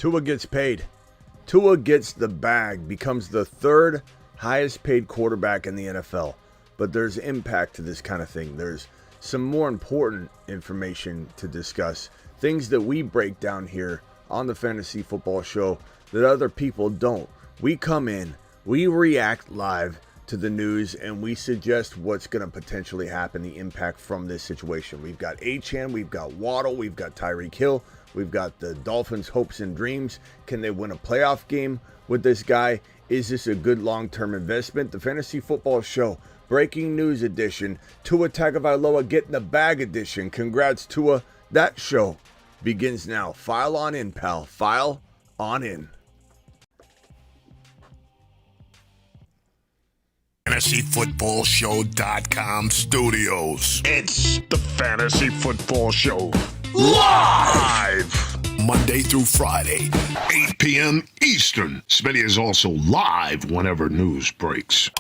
Tua gets paid. Tua gets the bag, becomes the third highest paid quarterback in the NFL. But there's impact to this kind of thing. There's some more important information to discuss. Things that we break down here on the Fantasy Football Show that other people don't. We come in, we react live to the news, and we suggest what's going to potentially happen, the impact from this situation. We've got Achane, we've got Waddle, we've got Tyreek Hill, we've got the Dolphins' hopes and dreams. Can they win a playoff game with this guy? Is this a good long-term investment? The Fantasy Football Show, breaking news edition, Tua Tagovailoa getting the bag edition. Congrats, Tua. That show begins now. File on in, pal. File on in. FantasyFootballShow.com studios. It's the Fantasy Football Show. Live! Monday through Friday, 8 p.m. Eastern. Smitty is also live whenever news breaks.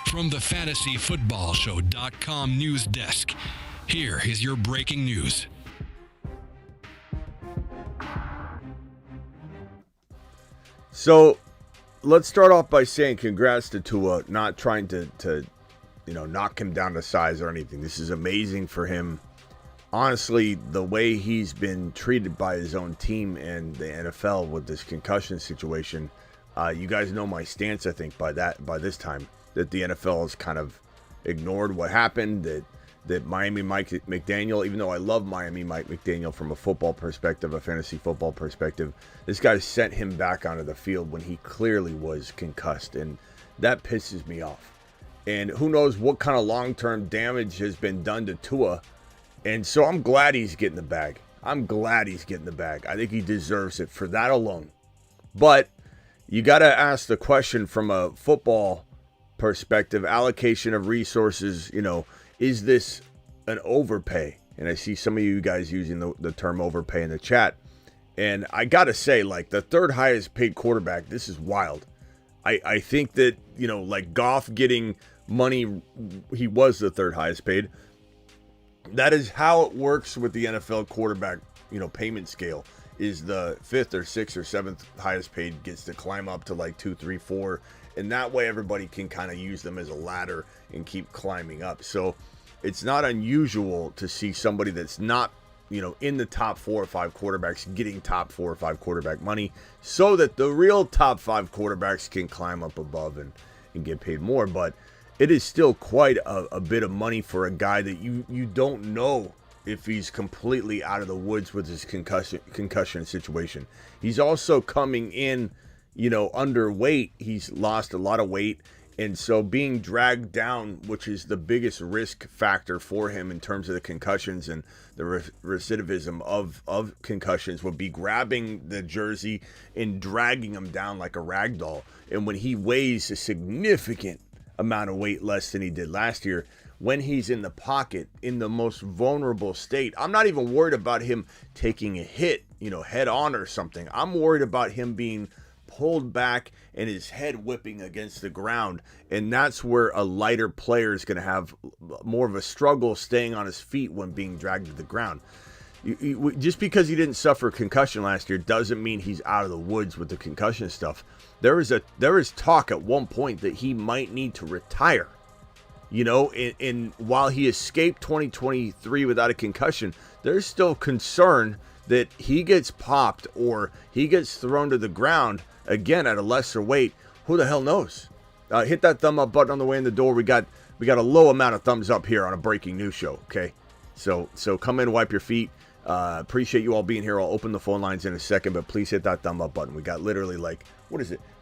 From the FantasyFootballShow.com news desk, here is your breaking news. So, let's start off by saying congrats to Tua, not trying to knock him down to size or anything. This is amazing for him. Honestly, the way he's been treated by his own team and the NFL with this concussion situation, you guys know my stance, I think, by this time, that the NFL has kind of ignored what happened, that Miami Mike McDaniel, even though I love Miami Mike McDaniel from a football perspective, a fantasy football perspective, this guy sent him back onto the field when he clearly was concussed, and that pisses me off. And who knows what kind of long-term damage has been done to Tua, and so I'm glad he's getting the bag. I think he deserves it for that alone. But you got to ask the question from a football perspective, allocation of resources, is this an overpay? And I see some of you guys using the term overpay in the chat. And I got to say, like, the third highest paid quarterback, this is wild. I think that, like Goff getting money, he was the third highest paid. That is how it works with the NFL quarterback, payment scale. Is the fifth or sixth or seventh highest paid gets to climb up to like 2, 3, 4. And that way everybody can kind of use them as a ladder and keep climbing up. So it's not unusual to see somebody that's not, in the top 4 or 5 quarterbacks getting top 4 or 5 quarterback money so that the real top 5 quarterbacks can climb up above and get paid more. But it is still quite a bit of money for a guy that you don't know if he's completely out of the woods with his concussion situation. He's also coming in, underweight. He's lost a lot of weight. And so being dragged down, which is the biggest risk factor for him in terms of the concussions and the recidivism of concussions, would be grabbing the jersey and dragging him down like a rag doll. And when he weighs a significant amount of weight less than he did last year, when he's in the pocket in the most vulnerable state, I'm not even worried about him taking a hit, head on or something. I'm worried about him being pulled back and his head whipping against the ground. And that's where a lighter player is going to have more of a struggle staying on his feet when being dragged to the ground. Just because he didn't suffer a concussion last year doesn't mean he's out of the woods with the concussion stuff. There is talk at one point that he might need to retire. And while he escaped 2023 without a concussion, there's still concern that he gets popped or he gets thrown to the ground again at a lesser weight. Who the hell knows? Hit that thumb up button on the way in the door. We got a low amount of thumbs up here on a breaking news show. Okay, so come in, wipe your feet. Appreciate you all being here. I'll open the phone lines in a second, but please hit that thumb up button. We got literally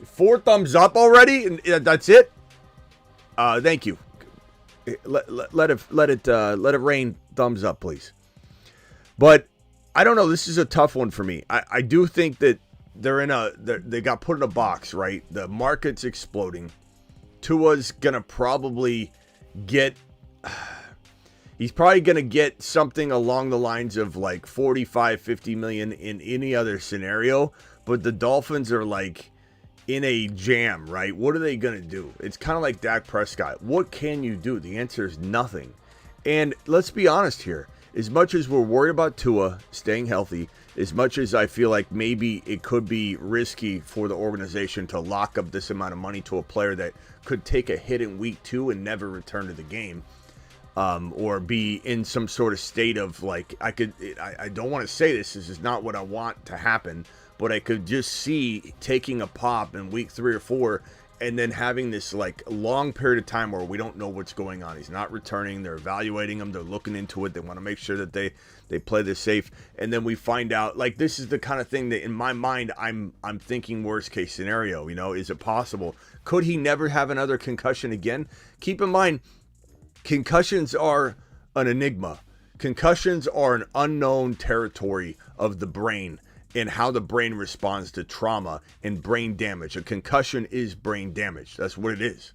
4 thumbs up already, and that's it. Thank you. Let it rain thumbs up, please. But I don't know. This is a tough one for me. I do think that they got put in a box, right? The market's exploding. Tua's gonna probably get. He's probably going to get something along the lines of like 45, 50 million in any other scenario. But the Dolphins are like in a jam, right? What are they going to do? It's kind of like Dak Prescott. What can you do? The answer is nothing. And let's be honest here. As much as we're worried about Tua staying healthy, as much as I feel like maybe it could be risky for the organization to lock up this amount of money to a player that could take a hit in week 2 and never return to the game, or be in some sort of state of like, I don't want to say this is not what I want to happen, but I could just see taking a pop in week 3 or 4 and then having this like long period of time where we don't know what's going on. He's not returning. They're evaluating him. They're looking into it. They want to make sure that they play this safe. And then we find out, like, this is the kind of thing that in my mind, I'm thinking worst case scenario, is it possible? Could he never have another concussion again? Keep in mind, concussions are an enigma. Concussions are an unknown territory of the brain and how the brain responds to trauma and brain damage. A concussion is brain damage. That's what it is.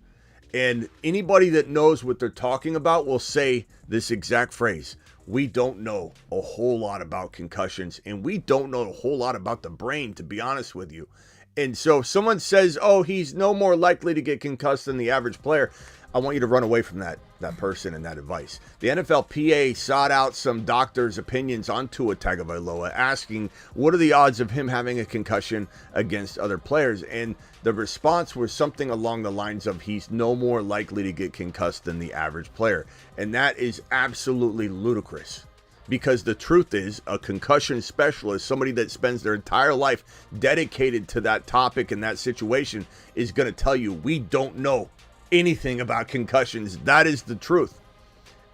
And anybody that knows what they're talking about will say this exact phrase. We don't know a whole lot about concussions, and we don't know a whole lot about the brain, to be honest with you. And so if someone says, oh, he's no more likely to get concussed than the average player, I want you to run away from that person and that advice. The NFLPA sought out some doctors' opinions on Tua Tagovailoa, asking what are the odds of him having a concussion against other players, and the response was something along the lines of he's no more likely to get concussed than the average player. And that is absolutely ludicrous, because the truth is a concussion specialist, somebody that spends their entire life dedicated to that topic and that situation, is going to tell you we don't know anything about concussions. That is the truth.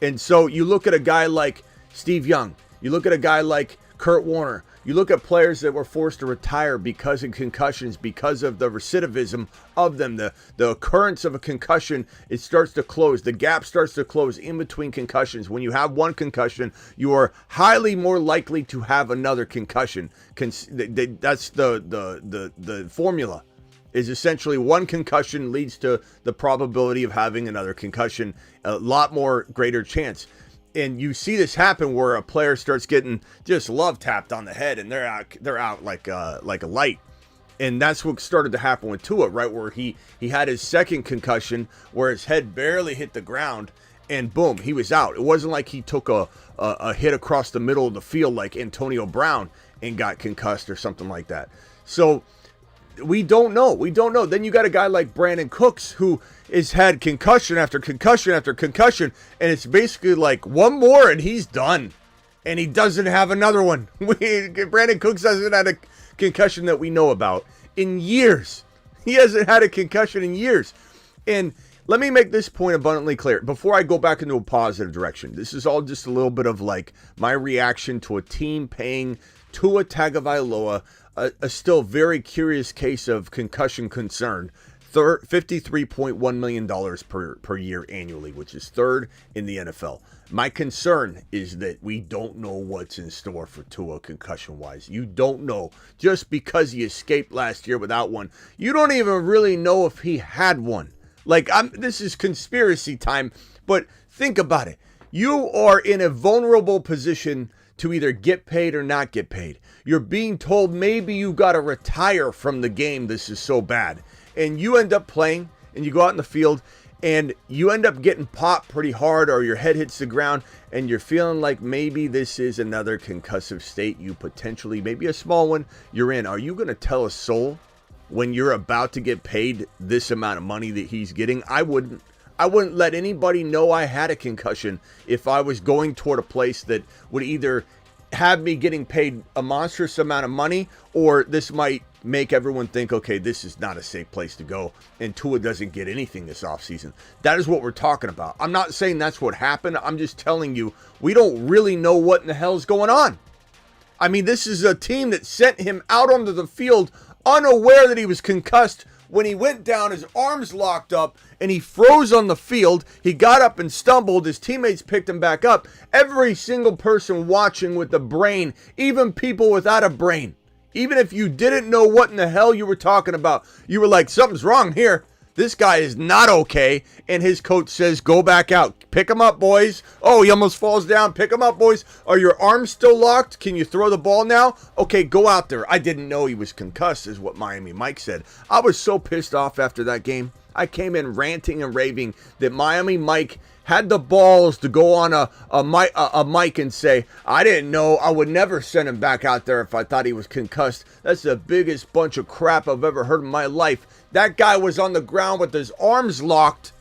And so you look at a guy like Steve Young, you look at a guy like Kurt Warner, you look at players that were forced to retire because of concussions, because of the recidivism of them, the occurrence of a concussion, it starts to close. The gap starts to close in between concussions. When you have one concussion, you are highly more likely to have another concussion. That's the formula. Is essentially one concussion leads to the probability of having another concussion, a lot more greater chance. And you see this happen where a player starts getting just love tapped on the head and they're out like a light. And that's what started to happen with Tua, right? Where he had his second concussion where his head barely hit the ground and boom, he was out. It wasn't like he took a hit across the middle of the field like Antonio Brown and got concussed or something like that. So we don't know. Then you got a guy like Brandon Cooks who has had concussion after concussion after concussion, and it's basically like one more and he's done. And he doesn't have another one. Brandon Cooks hasn't had a concussion that we know about in years. He hasn't had a concussion in years. And let me make this point abundantly clear before I go back into a positive direction. This is all just a little bit of like my reaction to a team paying Tua Tagovailoa a still very curious case of concussion concern, $53.1 million per year annually, which is third in the NFL. My concern is that we don't know what's in store for Tua concussion-wise. You don't know. Just because he escaped last year without one, you don't even really know if he had one. This is conspiracy time, but think about it. You are in a vulnerable position to either get paid or not get paid. You're being told maybe you got to retire from the game. This is so bad. And you end up playing and you go out in the field and you end up getting popped pretty hard or your head hits the ground and you're feeling like maybe this is another concussive state you potentially, maybe a small one, you're in. Are you going to tell a soul when you're about to get paid this amount of money that he's getting? I wouldn't. I wouldn't let anybody know I had a concussion if I was going toward a place that would either have me getting paid a monstrous amount of money or this might make everyone think, okay, this is not a safe place to go and Tua doesn't get anything this offseason. That is what we're talking about. I'm not saying that's what happened. I'm just telling you we don't really know what in the hell is going on. I mean, this is a team that sent him out onto the field unaware that he was concussed. When he went down, his arms locked up and he froze on the field. He got up and stumbled. His teammates picked him back up. Every single person watching with a brain, even people without a brain, even if you didn't know what in the hell you were talking about, you were like, something's wrong here. This guy is not okay. And his coach says, go back out. Pick him up, boys. Oh, he almost falls down. Pick him up, boys. Are your arms still locked? Can you throw the ball now? Okay, go out there. I didn't know he was concussed, is what Miami Mike said. I was so pissed off after that game. I came in ranting and raving that Miami Mike had the balls to go on a mic and say, I didn't know, I would never send him back out there if I thought he was concussed. That's the biggest bunch of crap I've ever heard in my life. That guy was on the ground with his arms locked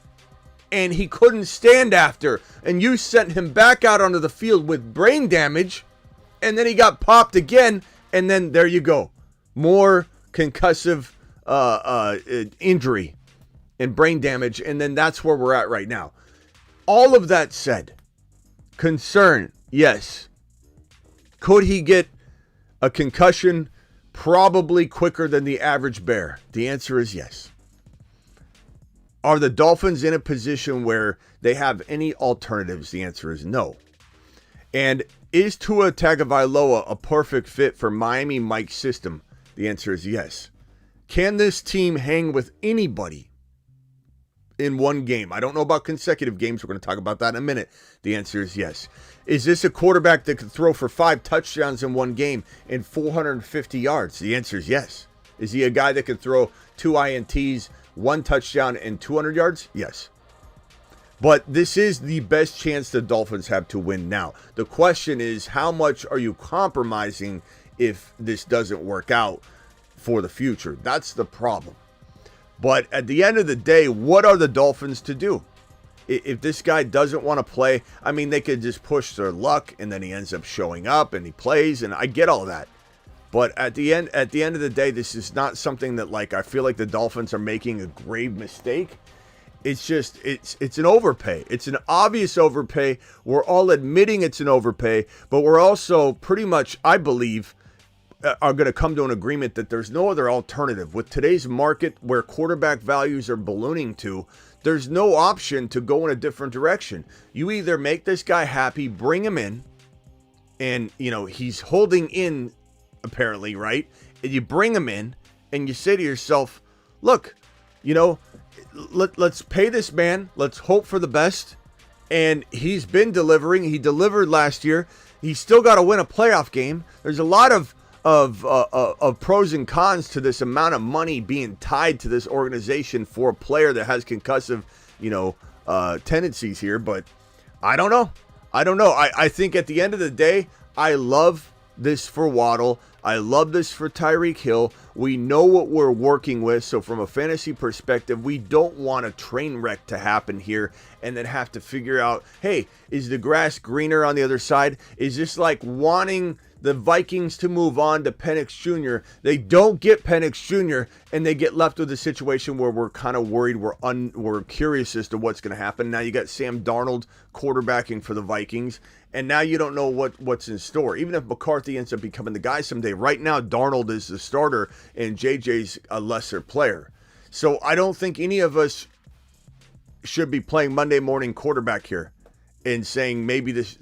and he couldn't stand after. And you sent him back out onto the field with brain damage, and then he got popped again, and then there you go. More concussive injury and brain damage, and then that's where we're at right now. All of that said, concern, yes. Could he get a concussion probably quicker than the average bear? The answer is yes. Are the Dolphins in a position where they have any alternatives? The answer is no. And is Tua Tagovailoa a perfect fit for Miami Mike's system? The answer is yes. Can this team hang with anybody in one game? I don't know about consecutive games. We're going to talk about that in a minute. The answer is yes. Is this a quarterback that could throw for 5 touchdowns in one game and 450 yards? The answer is yes. Is he a guy that can throw 2 INTs, 1 touchdown, and 200 yards? Yes. But this is the best chance the Dolphins have to win now. The question is, how much are you compromising if this doesn't work out for the future? That's the problem. But at the end of the day, what are the Dolphins to do? If this guy doesn't want to play, I mean, they could just push their luck and then he ends up showing up and he plays, and I get all that. But at the end of the day, this is not something that, like, I feel like the Dolphins are making a grave mistake. It's just, it's an overpay. It's an obvious overpay. We're all admitting it's an overpay, but we're also pretty much, I believe, are going to come to an agreement that there's no other alternative. With today's market where quarterback values are ballooning to, there's no option to go in a different direction. You either make this guy happy, bring him in, and, you know, he's holding in, apparently, right? And you bring him in and you say to yourself, look, you know, let's pay this man. Let's hope for the best. And he's been delivering. He delivered last year. He's still got to win a playoff game. There's a lot of pros and cons to this amount of money being tied to this organization for a player that has concussive, you know, tendencies here. But I don't know. I think at the end of the day, I love this for Waddle. I love this for Tyreek Hill. We know what we're working with. So from a fantasy perspective, we don't want a train wreck to happen here and then have to figure out, hey, is the grass greener on the other side? Is this like wanting the Vikings to move on to Penix Jr.? They don't get Penix Jr. and they get left with a situation where we're kind of worried. We're curious as to what's going to happen. Now you got Sam Darnold quarterbacking for the Vikings, and now you don't know what's in store. Even if McCarthy ends up becoming the guy someday, right now Darnold is the starter and JJ's a lesser player. So I don't think any of us should be playing Monday morning quarterback here and saying maybe this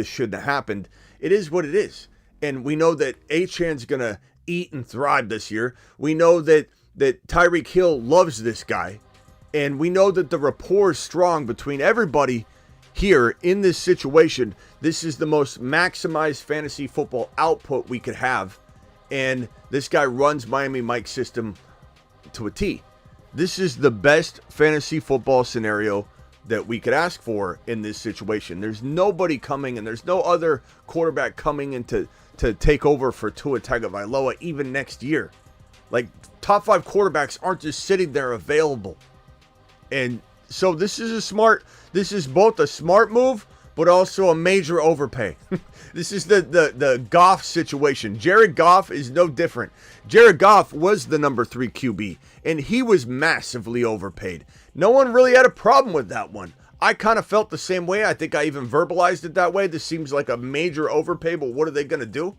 shouldn't have happened. It is what it is. And we know that Achan's going to eat and thrive this year. We know that Tyreek Hill loves this guy. And we know that the rapport is strong between everybody here in this situation. This is the most maximized fantasy football output we could have. And this guy runs Miami Mike's system to a T. This is the best fantasy football scenario that we could ask for in this situation. There's nobody coming, and there's no other quarterback coming in to take over for Tua Tagovailoa even next year. Like, top 5 quarterbacks aren't just sitting there available. And so this is both a smart move, but also a major overpay. This is the Goff situation. Jared Goff is no different. Jared Goff was the number 3 QB, and he was massively overpaid. No one really had a problem with that one. I kind of felt the same way. I think I even verbalized it that way. This seems like a major overpay, but what are they going to do?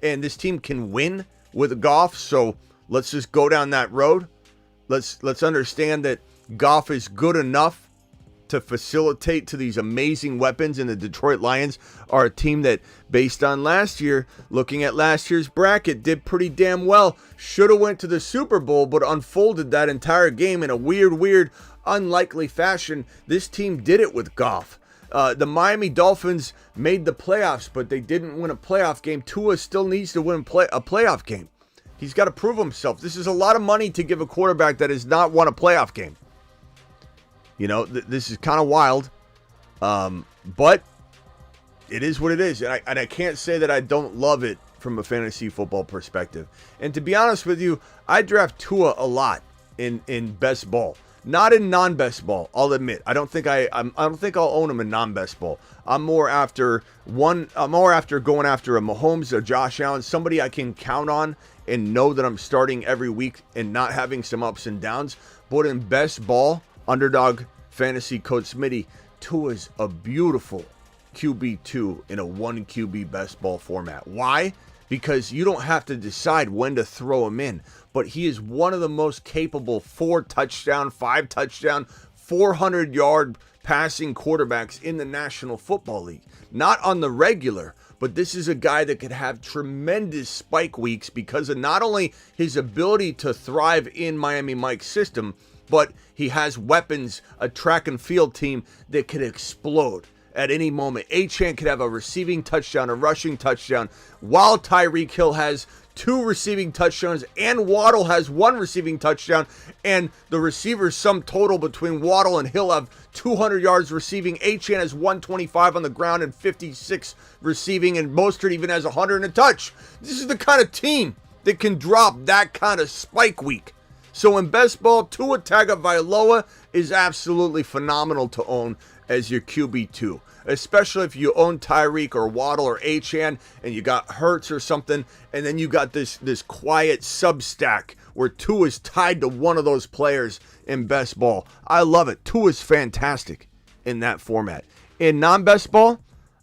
And this team can win with Goff, so let's just go down that road. Let's understand that Goff is good enough to facilitate to these amazing weapons, and the Detroit Lions are a team that, based on last year, looking at last year's bracket, did pretty damn well. Should have went to the Super Bowl, but unfolded that entire game in a weird, unlikely fashion. This team did it with Goff. The Miami Dolphins made the playoffs, but they didn't win a playoff game. Tua still needs to win a playoff game. He's got to prove himself. This is a lot of money to give a quarterback that has not won a playoff game. You know, this is kind of wild. But it is what it is. And I can't say that I don't love it from a fantasy football perspective. And to be honest with you, I draft Tua a lot in best ball. Not in non-best ball, I'll admit. I don't think I'll own him in non-best ball. I'm more after going after a Mahomes or Josh Allen, somebody I can count on and know that I'm starting every week and not having some ups and downs. But in best ball, underdog fantasy coach Smitty, Tua's a beautiful QB2 in a 1 QB best ball format. Why? Because you don't have to decide when to throw him in. But he is one of the most capable 4-touchdown, 5-touchdown, 400-yard passing quarterbacks in the National Football League. Not on the regular, but this is a guy that could have tremendous spike weeks because of not only his ability to thrive in Miami Mike's system, but he has weapons, a track and field team that could explode at any moment. Achane could have a receiving touchdown, a rushing touchdown, while Tyreek Hill has 2 receiving touchdowns and Waddle has 1 receiving touchdown, and the receivers sum total between Waddle and Hill have 200 yards receiving. Achane has 125 on the ground and 56 receiving, and Mostert even has 100 and a touch. This is the kind of team that can drop that kind of spike week. So in best ball, Tua Tagovailoa is absolutely phenomenal to own as your QB2, especially if you own Tyreek or Waddle or Achane and you got Hurts or something, and then you got this quiet sub-stack where Tua is tied to one of those players in best ball. I love it. Tua is fantastic in that format. In non-best ball,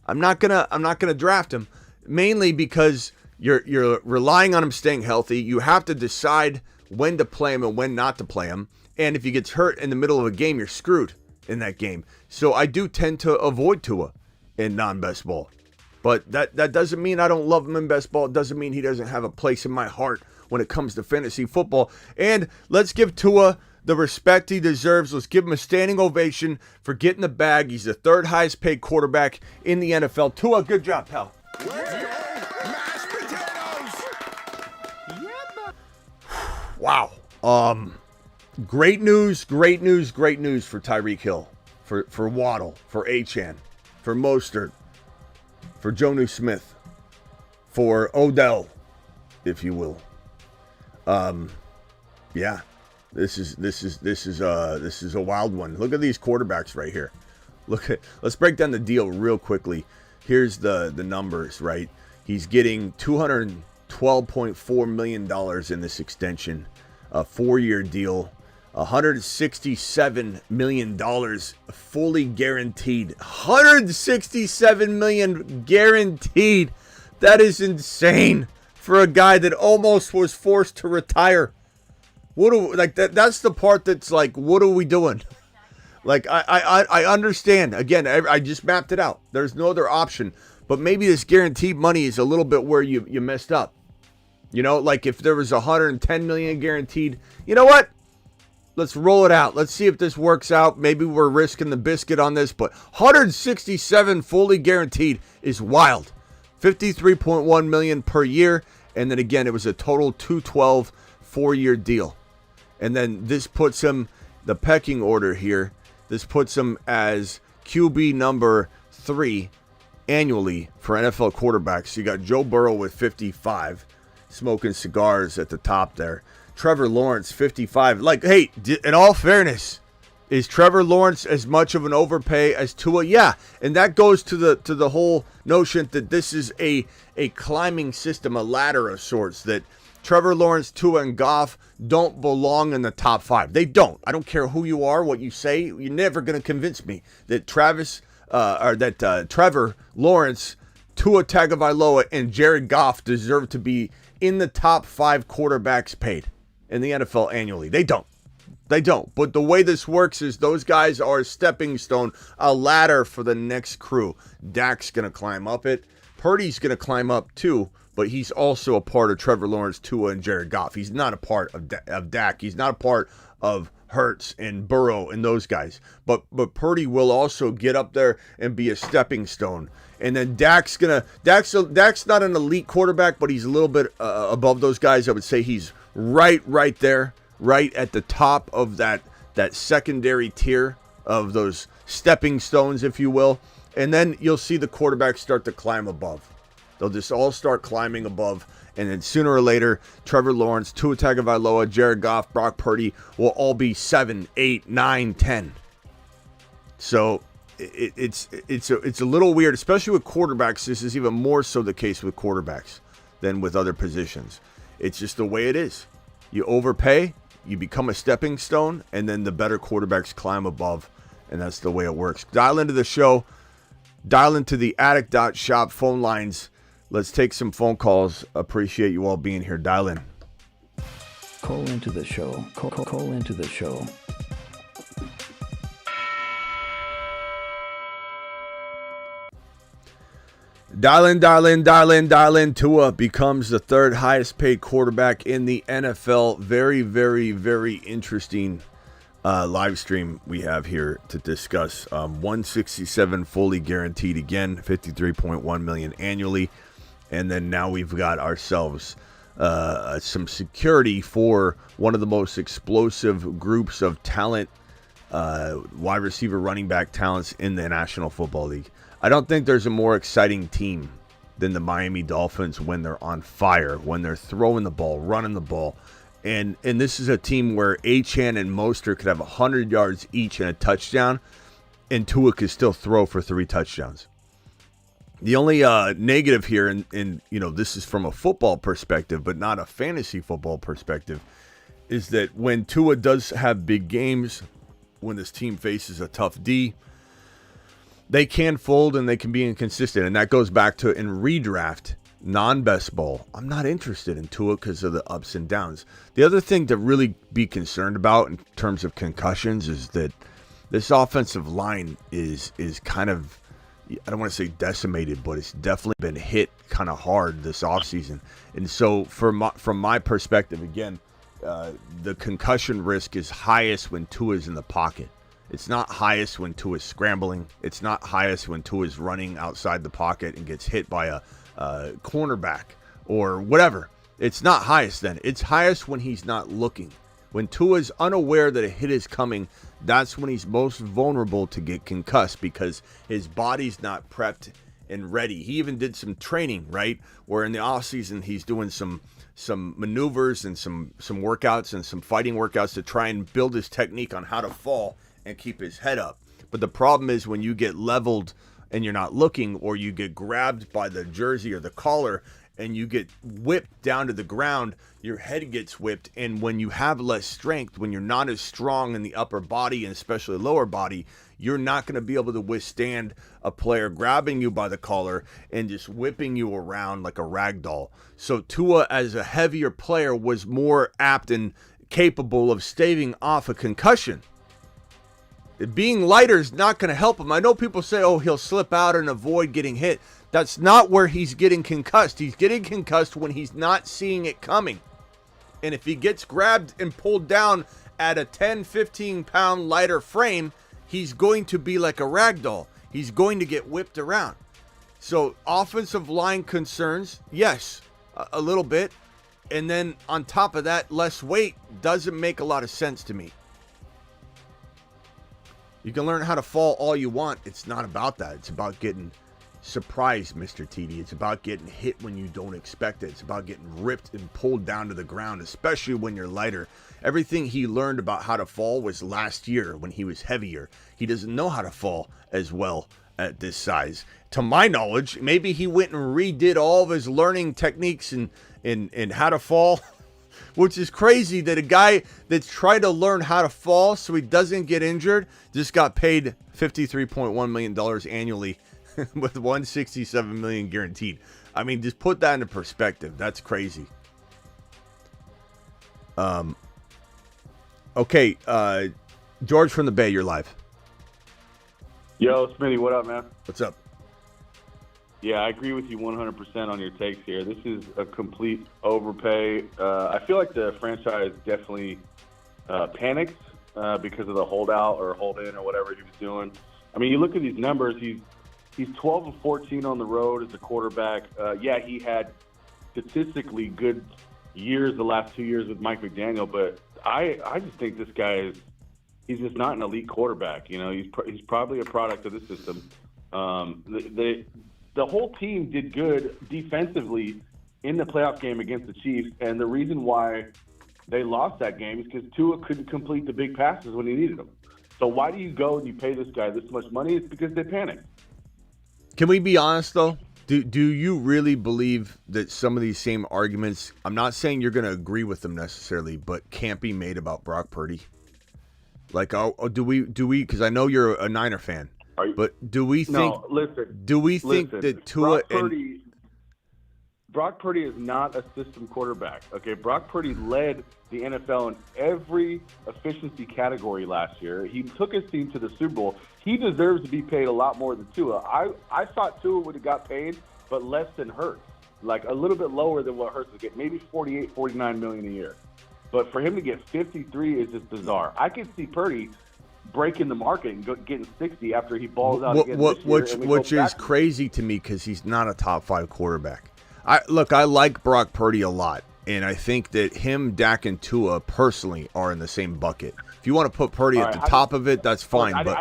I'm not gonna draft him, mainly because you're relying on him staying healthy. You have to decide when to play him and when not to play him, and if he gets hurt in the middle of a game, you're screwed in that game. So I do tend to avoid Tua in non-best ball. But that doesn't mean I don't love him in best ball. It doesn't mean he doesn't have a place in my heart when it comes to fantasy football. And let's give Tua the respect he deserves. Let's give him a standing ovation for getting the bag. He's the 3rd highest paid quarterback in the NFL. Tua, good job, pal. Wow. Great news for Tyreek Hill, for Waddle, for Achane, for Mostert, for Jonnu Smith, for Odell, if you will. Yeah, this is a wild one. Look at these quarterbacks right here. Let's break down the deal real quickly. Here's the numbers, right? He's getting $212.4 million in this extension, a 4-year deal. $167 million fully guaranteed. $167 million guaranteed. That is insane for a guy that almost was forced to retire. That's the part that's like, what are we doing? Like, I understand. Again, I just mapped it out. There's no other option. But maybe this guaranteed money is a little bit where you messed up. You know, like if there was $110 million guaranteed, you know what? Let's roll it out. Let's see if this works out. Maybe we're risking the biscuit on this, but 167 fully guaranteed is wild. 53.1 million per year, and then again, it was a total 212 4-year deal. And then this puts him, the pecking order here, this puts him as QB number 3 annually for NFL quarterbacks. You got Joe Burrow with 55, smoking cigars at the top there. Trevor Lawrence, 55. Like, hey, in all fairness, is Trevor Lawrence as much of an overpay as Tua? Yeah, and that goes to the whole notion that this is a climbing system, a ladder of sorts, that Trevor Lawrence, Tua, and Goff don't belong in the top 5. They don't. I don't care who you are, what you say. You're never going to convince me that Trevor Lawrence, Tua Tagovailoa, and Jared Goff deserve to be in the top 5 quarterbacks paid in the NFL annually. They don't. But the way this works is those guys are a stepping stone, a ladder for the next crew. Dak's going to climb up it. Purdy's going to climb up too, but he's also a part of Trevor Lawrence, Tua, and Jared Goff. He's not a part of Dak. He's not a part of Hurts and Burrow and those guys. But Purdy will also get up there and be a stepping stone. And then Dak's not an elite quarterback, but he's a little bit above those guys. I would say he's right there, right at the top of that secondary tier of those stepping stones, if you will. And then you'll see the quarterbacks start to climb above. They'll just all start climbing above. And then sooner or later, Trevor Lawrence, Tua Tagovailoa, Jared Goff, Brock Purdy will all be 7, 8, 9, 10. So it's a little weird, especially with quarterbacks. This is even more so the case with quarterbacks than with other positions. It's just the way it is. You overpay, you become a stepping stone, and then the better quarterbacks climb above, and that's the way it works. Dial into the show. Dial into the Attic.shop phone lines. Let's take some phone calls. Appreciate you all being here. Dial in. Call into the show. Call into the show. Dial in. Tua becomes the third highest paid quarterback in the NFL. Very, very, very interesting live stream we have here to discuss. 167 fully guaranteed again, 53.1 million annually. And then now we've got ourselves some security for one of the most explosive groups of talent, wide receiver, running back talents in the National Football League. I don't think there's a more exciting team than the Miami Dolphins when they're on fire, when they're throwing the ball, running the ball. And this is a team where Achane and Mostert could have 100 yards each and a touchdown, and Tua could still throw for 3 touchdowns. The only negative here, and this is from a football perspective, but not a fantasy football perspective, is that when Tua does have big games, when this team faces a tough D, they can fold and they can be inconsistent. And that goes back to in redraft, non-best ball. I'm not interested in Tua because of the ups and downs. The other thing to really be concerned about in terms of concussions is that this offensive line is kind of, I don't want to say decimated, but it's definitely been hit kind of hard this offseason. And so from my perspective, again, the concussion risk is highest when Tua's in the pocket. It's not highest when Tua's scrambling. It's not highest when Tua's running outside the pocket and gets hit by a cornerback or whatever. It's not highest then. It's highest when he's not looking. When Tua's unaware that a hit is coming, that's when he's most vulnerable to get concussed because his body's not prepped and ready. He even did some training, right? Where in the offseason he's doing some maneuvers and some workouts and some fighting workouts to try and build his technique on how to fall and keep his head up. But the problem is when you get leveled and you're not looking, or you get grabbed by the jersey or the collar and you get whipped down to the ground, your head gets whipped. And when you have less strength, when you're not as strong in the upper body and especially lower body, you're not going to be able to withstand a player grabbing you by the collar and just whipping you around like a rag doll. So Tua, as a heavier player, was more apt and capable of staving off a concussion. Being lighter is not going to help him. I know people say, oh, he'll slip out and avoid getting hit. That's not where he's getting concussed. He's getting concussed when he's not seeing it coming. And if he gets grabbed and pulled down at a 10, 15-pound lighter frame, he's going to be like a rag doll. He's going to get whipped around. So offensive line concerns, yes, a little bit. And then on top of that, less weight doesn't make a lot of sense to me. You can learn how to fall all you want. It's not about that. It's about getting surprised, Mr. TD. It's about getting hit when you don't expect it. It's about getting ripped and pulled down to the ground, especially when you're lighter. Everything he learned about how to fall was last year when he was heavier. He doesn't know how to fall as well at this size. To my knowledge, maybe he went and redid all of his learning techniques and how to fall, which is crazy that a guy that's tried to learn how to fall so he doesn't get injured just got paid $53.1 million annually with $167 million guaranteed. I mean, just put that into perspective. That's crazy. Okay, George from the Bay, you're live. Yo, Smitty, what up, man? What's up? Yeah, I agree with you 100% on your takes here. This is a complete overpay. I feel like the franchise definitely panicked because of the holdout or hold-in or whatever he was doing. I mean, you look at these numbers, he's 12 of 14 on the road as a quarterback. Yeah, he had statistically good years the last 2 years with Mike McDaniel, but I just think this guy he's just not an elite quarterback. You know, he's probably a product of the system. The whole team did good defensively in the playoff game against the Chiefs, and the reason why they lost that game is because Tua couldn't complete the big passes when he needed them. So why do you go and you pay this guy this much money? It's because they panicked. Can we be honest, though? Do you really believe that some of these same arguments, I'm not saying you're going to agree with them necessarily, but can't be made about Brock Purdy? Like, do we? Because I know you're a Niner fan, but do we think? No, listen. Do we think that Tua Brock Purdy is not a system quarterback. Okay, Brock Purdy led the NFL in every efficiency category last year. He took his team to the Super Bowl. He deserves to be paid a lot more than Tua. I thought Tua would have got paid, but less than Hurts, like a little bit lower than what Hurts would get, maybe 48, 49 million a year. But for him to get 53 is just bizarre. I could see Purdy breaking the market and getting 60 after he balls out again this year. Which is crazy to me because he's not a top 5 quarterback. I like Brock Purdy a lot, and I think that him, Dak, and Tua personally are in the same bucket. If you want to put Purdy at the top of it, that's fine. Hold on.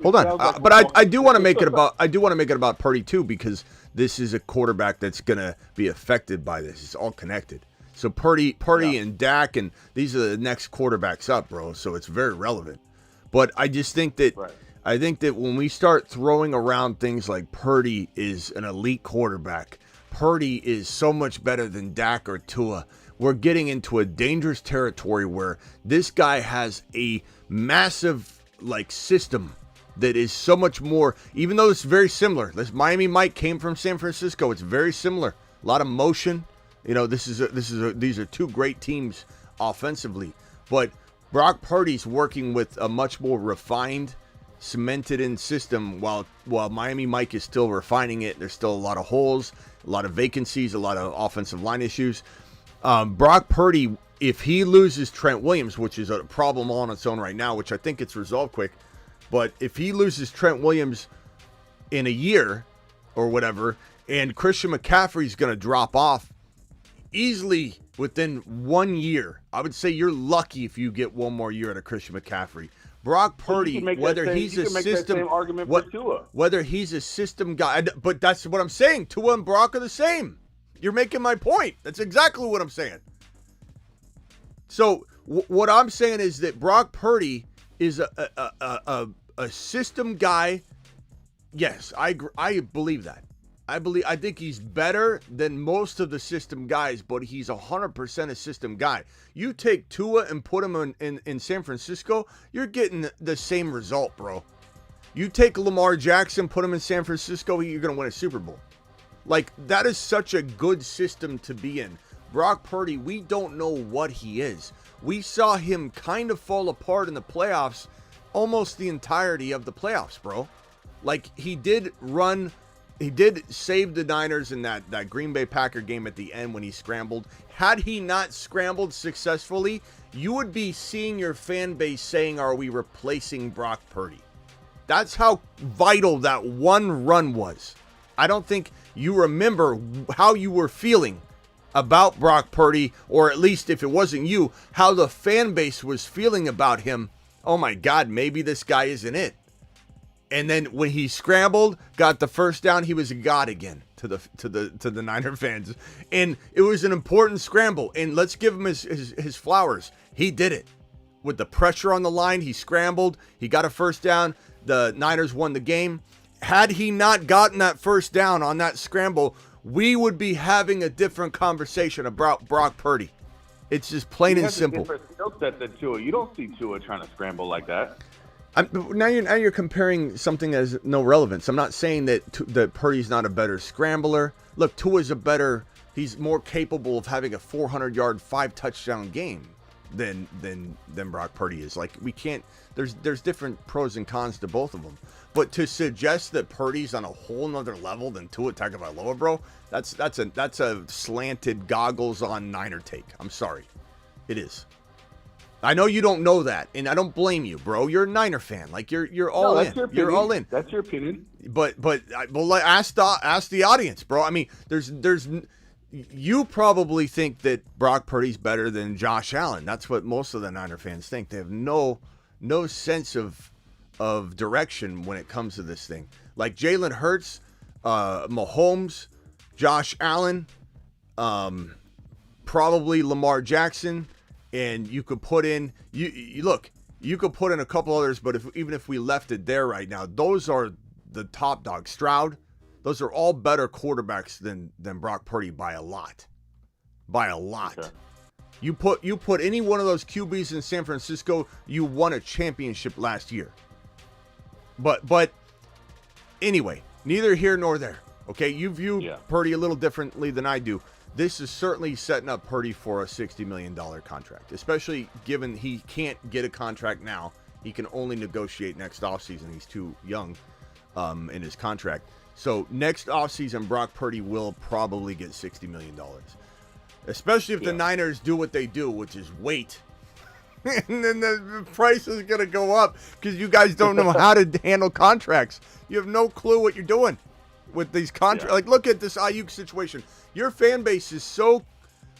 But I do want to make it about Purdy too, because this is a quarterback that's gonna be affected by this. It's all connected. So Purdy and Dak, and these are the next quarterbacks up, bro. So it's very relevant. But I just think that. Right. I think that when we start throwing around things like Purdy is an elite quarterback, Purdy is so much better than Dak or Tua, we're getting into a dangerous territory where this guy has a massive system that is so much more, even though it's very similar. This Miami Mike came from San Francisco. It's very similar. A lot of motion. You know, these are two great teams offensively, but Brock Purdy's working with a much more refined, cemented in system, while Miami Mike is still refining it. There's still a lot of holes, a lot of vacancies, a lot of offensive line issues. Brock Purdy, if he loses Trent Williams, which is a problem all on its own right now, which I think it's resolved quick, but if he loses Trent Williams in a year or whatever, and Christian McCaffrey's going to drop off easily within 1 year, I would say you're lucky if you get one more year out of Christian McCaffrey. Brock Purdy, whether he's a system guy, but that's what I'm saying. Tua and Brock are the same. You're making my point. That's exactly what I'm saying. So what I'm saying is that Brock Purdy is a system guy. Yes, I believe that. I think he's better than most of the system guys, but he's 100% a system guy. You take Tua and put him in San Francisco, you're getting the same result, bro. You take Lamar Jackson, put him in San Francisco, you're going to win a Super Bowl. Like, that is such a good system to be in. Brock Purdy, we don't know what he is. We saw him kind of fall apart in the playoffs, almost the entirety of the playoffs, bro. Like, he did save the Niners in that Green Bay Packer game at the end when he scrambled. Had he not scrambled successfully, you would be seeing your fan base saying, are we replacing Brock Purdy? That's how vital that one run was. I don't think you remember how you were feeling about Brock Purdy, or at least if it wasn't you, how the fan base was feeling about him. Oh my God, maybe this guy isn't it. And then when he scrambled, got the first down, he was a god again to the Niner fans. And it was an important scramble. And let's give him his flowers. He did it. With the pressure on the line, he scrambled. He got a first down. The Niners won the game. Had he not gotten that first down on that scramble, we would be having a different conversation about Brock Purdy. It's just plain and simple. He has a different skill set than Tua. You don't see Tua trying to scramble like that. Now you're comparing something that has no relevance. I'm not saying that Purdy's not a better scrambler. Look, Tua's he's more capable of having a 400-yard, 5-touchdown game than Brock Purdy is. Like, we can't. There's different pros and cons to both of them. But to suggest that Purdy's on a whole nother level than Tua Tagovailoa, bro, that's a slanted goggles on Niner take. I'm sorry, it is. I know you don't know that, and I don't blame you, bro. You're a Niner fan. Like, you're all in. You're all in. That's your opinion. But ask the audience, bro. I mean, there's you probably think that Brock Purdy's better than Josh Allen. That's what most of the Niner fans think. They have no sense of direction when it comes to this thing. Like Jalen Hurts, Mahomes, Josh Allen, probably Lamar Jackson, and you could put in you could put in a couple others, but even if we left it there right now, those are the top dogs. Stroud, those are all better quarterbacks than Brock Purdy by a lot. By a lot. Okay. You put any one of those QBs in San Francisco, you won a championship last year. But anyway, neither here nor there. Okay, you view Purdy a little differently than I do. This is certainly setting up Purdy for a $60 million contract, especially given he can't get a contract now. He can only negotiate next offseason. He's too young in his contract. So next offseason, Brock Purdy will probably get $60 million. Especially if the Niners do what they do, which is wait. And then the price is going to go up because you guys don't know how to handle contracts. You have no clue what you're doing with these contracts. Like, look at this Ayuk situation. Your fan base is so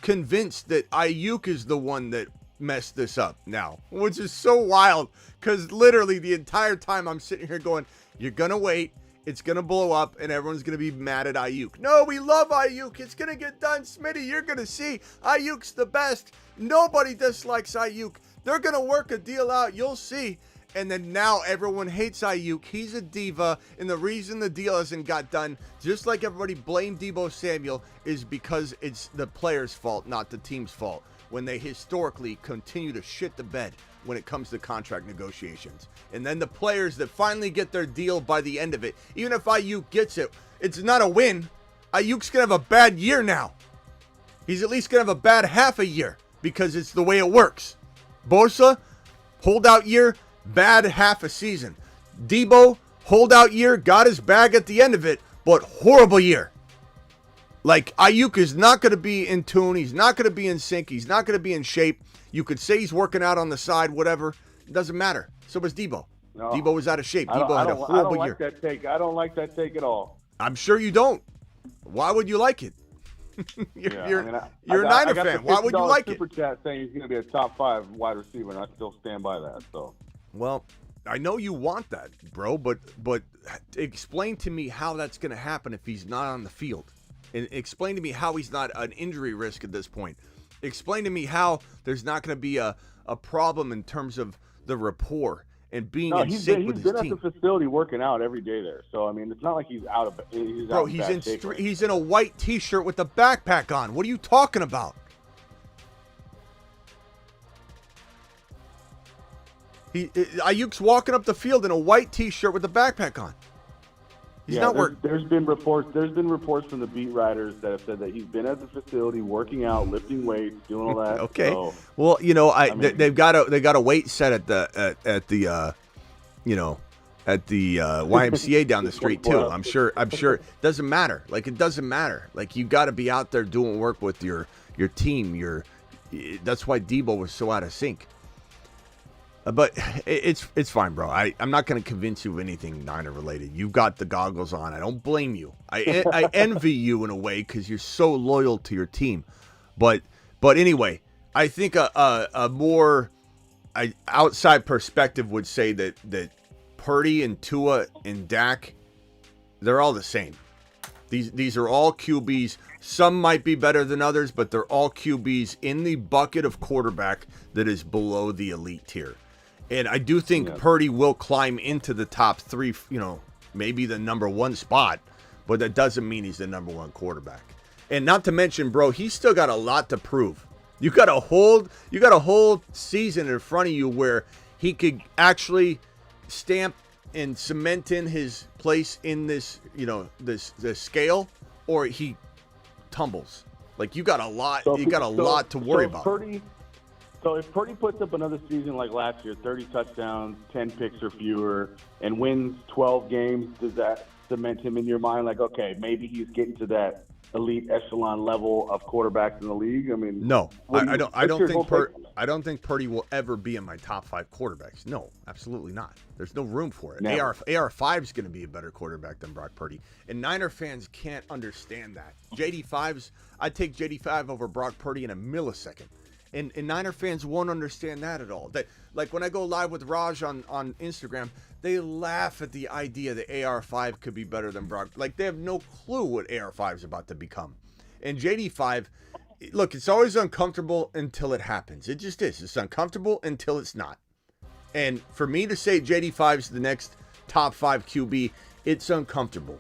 convinced that Ayuk is the one that messed this up now, which is so wild because literally the entire time I'm sitting here going, you're going to wait. It's going to blow up, and everyone's going to be mad at Ayuk. No, we love Ayuk. It's going to get done. Smitty, you're going to see. Ayuk's the best. Nobody dislikes Ayuk. They're going to work a deal out. You'll see. And then now everyone hates Ayuk. He's a diva, and the reason the deal hasn't got done, just like everybody blamed Deebo Samuel, is because it's the player's fault, not the team's fault, when they historically continue to shit the bed when it comes to contract negotiations. And then the players that finally get their deal by the end of it, even if Ayuk gets it, it's not a win. Ayuk's going to have a bad year now. He's at least going to have a bad half a year because it's the way it works. Bosa, holdout year, bad half a season. Deebo, holdout year, got his bag at the end of it, but horrible year. Like, Ayuk is not going to be in tune. He's not going to be in sync. He's not going to be in shape. You could say he's working out on the side, whatever. It doesn't matter. So was Deebo. No, Deebo was out of shape. Deebo had a horrible year. I don't like that take at all. I'm sure you don't. Why would you like it? You're a Niner fan. Why would you like it? Super chat saying he's going to be a top 5 wide receiver, and I still stand by that. So, well, I know you want that, bro, but explain to me how that's going to happen if he's not on the field. And explain to me how he's not an injury risk at this point. Explain to me how there's not going to be a problem in terms of the rapport and being in sync with his team. He's been at the facility working out every day there. So, I mean, it's not like he's out of Bro, he's in a white T-shirt with a backpack on. What are you talking about? Ayuk's walking up the field in a white T-shirt with a backpack on. He's not working. There's been reports from the beat writers that have said that he's been at the facility working out, lifting weights, doing all that. Okay. So, well, they've got a weight set at the YMCA down the street too. I'm sure it doesn't matter. Like, it doesn't matter. Like, you got to be out there doing work with your team. That's why Deebo was so out of sync. But it's fine, bro. I'm not going to convince you of anything Niner related. You've got the goggles on. I don't blame you. I envy you in a way because you're so loyal to your team. But anyway, I think a more outside perspective would say that Purdy and Tua and Dak, they're all the same. These are all QBs. Some might be better than others, but they're all QBs in the bucket of quarterback that is below the elite tier. And I do think Purdy will climb into the top 3, maybe the number 1 spot, but that doesn't mean he's the number 1 quarterback. And not to mention, bro, he's still got a lot to prove. You got a whole season in front of you where he could actually stamp and cement in his place in this, this scale, or he tumbles. Like, you got a lot to worry about. So if Purdy puts up another season like last year, 30 touchdowns, 10 picks or fewer, and wins 12 games, does that cement him in your mind? Like, okay, maybe he's getting to that elite echelon level of quarterbacks in the league? I mean, No, I don't think take? Purdy will ever be in my top 5 quarterbacks. No, absolutely not. There's no room for it. Never. AR5 is going to be a better quarterback than Brock Purdy, and Niner fans can't understand that. I'd take JD5 over Brock Purdy in a millisecond. And Niner fans won't understand that at all. That, like when I go live with Raj on Instagram, they laugh at the idea that AR5 could be better than Brock. Like they have no clue what AR5 is about to become. And JD5, look, it's always uncomfortable until it happens. It just is. It's uncomfortable until it's not. And for me to say JD5 is the next top 5 QB, it's uncomfortable.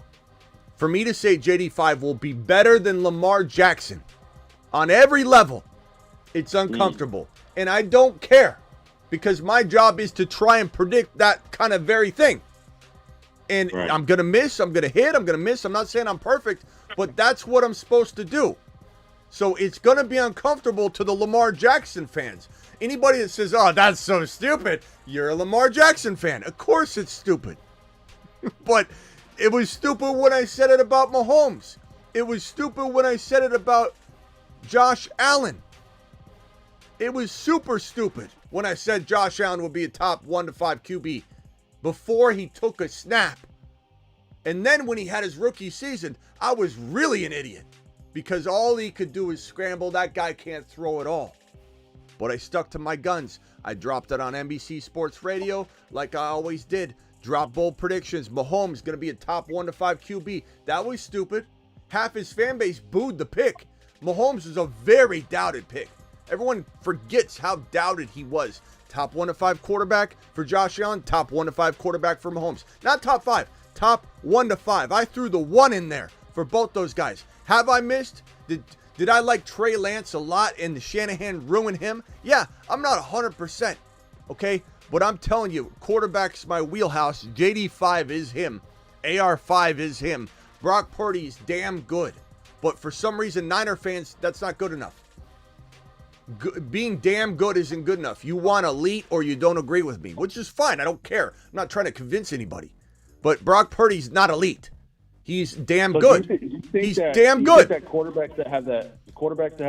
For me to say JD5 will be better than Lamar Jackson on every level, it's uncomfortable. And I don't care because my job is to try and predict that kind of very thing. And right. I'm going to miss, I'm going to hit, I'm going to miss. I'm not saying I'm perfect, but that's what I'm supposed to do. So it's going to be uncomfortable to the Lamar Jackson fans. Anybody that says, oh, that's so stupid, you're a Lamar Jackson fan. Of course it's stupid. But it was stupid when I said it about Mahomes. It was stupid when I said it about Josh Allen. It was super stupid when I said Josh Allen would be a top 1 to 5 QB before he took a snap. And then when he had his rookie season, I was really an idiot because all he could do is scramble. That guy can't throw at all. But I stuck to my guns. I dropped it on NBC Sports Radio like I always did. Drop bold predictions. Mahomes going to be a top 1 to 5 QB. That was stupid. Half his fan base booed the pick. Mahomes is a very doubted pick. Everyone forgets how doubted he was. Top 1 to 5 quarterback for Josh Allen. Top 1 to 5 quarterback for Mahomes. Not top 5. Top 1 to 5. I threw the 1 in there for both those guys. Have I missed? Did I like Trey Lance a lot and Shanahan ruin him? Yeah, I'm not 100%. Okay? But I'm telling you, quarterback's my wheelhouse. JD5 is him. AR5 is him. Brock Purdy's damn good. But for some reason, Niner fans, that's not good enough. Being damn good isn't good enough. You want elite or you don't agree with me, which is fine. I don't care. I'm not trying to convince anybody. But Brock Purdy's not elite. He's damn good. He's damn good. That quarterbacks that have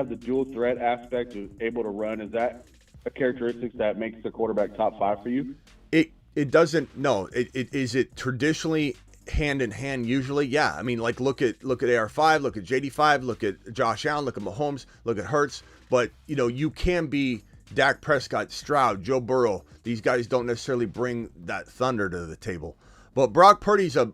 the dual threat aspect, is able to run, is that a characteristic that makes the quarterback top 5 for you? It doesn't. No. Is it traditionally hand in hand usually? Yeah. I mean, like look at AR5, look at JD5, look at Josh Allen, look at Mahomes, look at Hurts. But, you know, you can be Dak Prescott, Stroud, Joe Burrow. These guys don't necessarily bring that thunder to the table. But Brock Purdy's a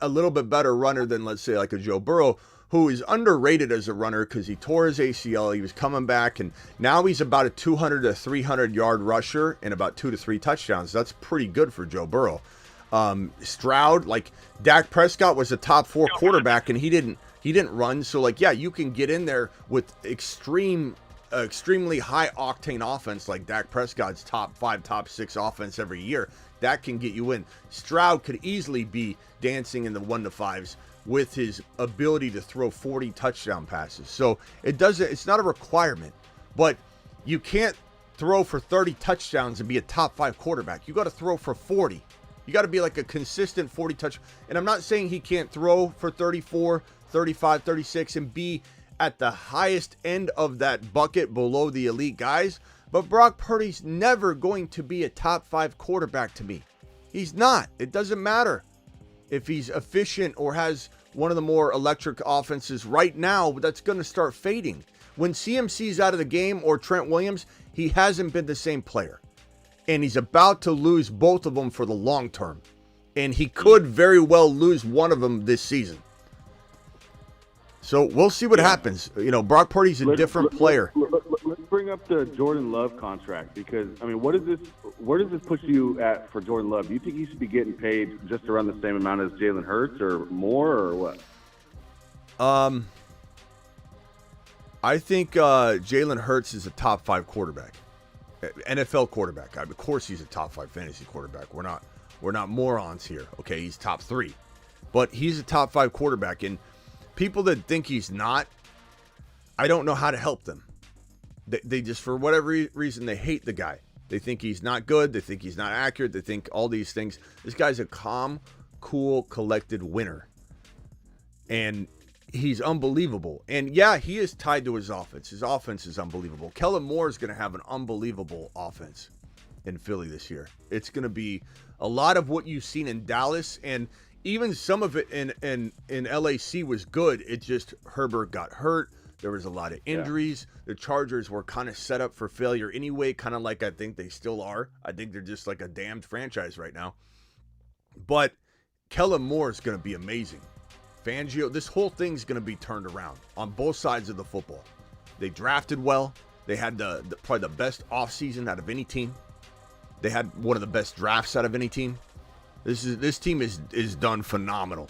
little bit better runner than, let's say, like a Joe Burrow, who is underrated as a runner because he tore his ACL. He was coming back, and now he's about a 200 to 300-yard rusher and about 2 to 3 touchdowns. That's pretty good for Joe Burrow. Stroud, like Dak Prescott was a top 4 quarterback, and he didn't run. So, like, yeah, you can get in there with extremely high octane offense like Dak Prescott's top 5, top 6 offense every year. That can get you in. Stroud could easily be dancing in the 1 to 5s with his ability to throw 40 touchdown passes. So it's not a requirement, but you can't throw for 30 touchdowns and be a top 5 quarterback. You got to throw for 40. You got to be like a consistent 40 touch. And I'm not saying he can't throw for 34, 35, 36 and be at the highest end of that bucket below the elite guys. But Brock Purdy's never going to be a top 5 quarterback to me. He's not. It doesn't matter if he's efficient or has one of the more electric offenses right now. That's going to start fading. When CMC's out of the game or Trent Williams, he hasn't been the same player. And he's about to lose both of them for the long term. And he could very well lose one of them this season. So we'll see what happens. You know, Brock Purdy's a different player. Let's bring up the Jordan Love contract because, I mean, where does this put you at for Jordan Love? Do you think he should be getting paid just around the same amount as Jalen Hurts or more or what? I think Jalen Hurts is a top 5 quarterback, NFL quarterback. Of course, he's a top 5 fantasy quarterback. We're not morons here. Okay, he's top 3, but he's a top 5 quarterback. And people that think he's not, I don't know how to help them. They just, for whatever reason, they hate the guy. They think he's not good. They think he's not accurate. They think all these things. This guy's a calm, cool, collected winner. And he's unbelievable. And yeah, he is tied to his offense. His offense is unbelievable. Kellen Moore is going to have an unbelievable offense in Philly this year. It's going to be a lot of what you've seen in Dallas, and even some of it in LAC was good. It just Herbert got hurt. There was a lot of injuries. Yeah. The Chargers were kind of set up for failure anyway, kind of like I think they still are. I think they're just like a damned franchise right now. But Kellen Moore is going to be amazing. Fangio, this whole thing's going to be turned around on both sides of the football. They drafted well. They had probably the best offseason out of any team. They had one of the best drafts out of any team. This team is done phenomenal.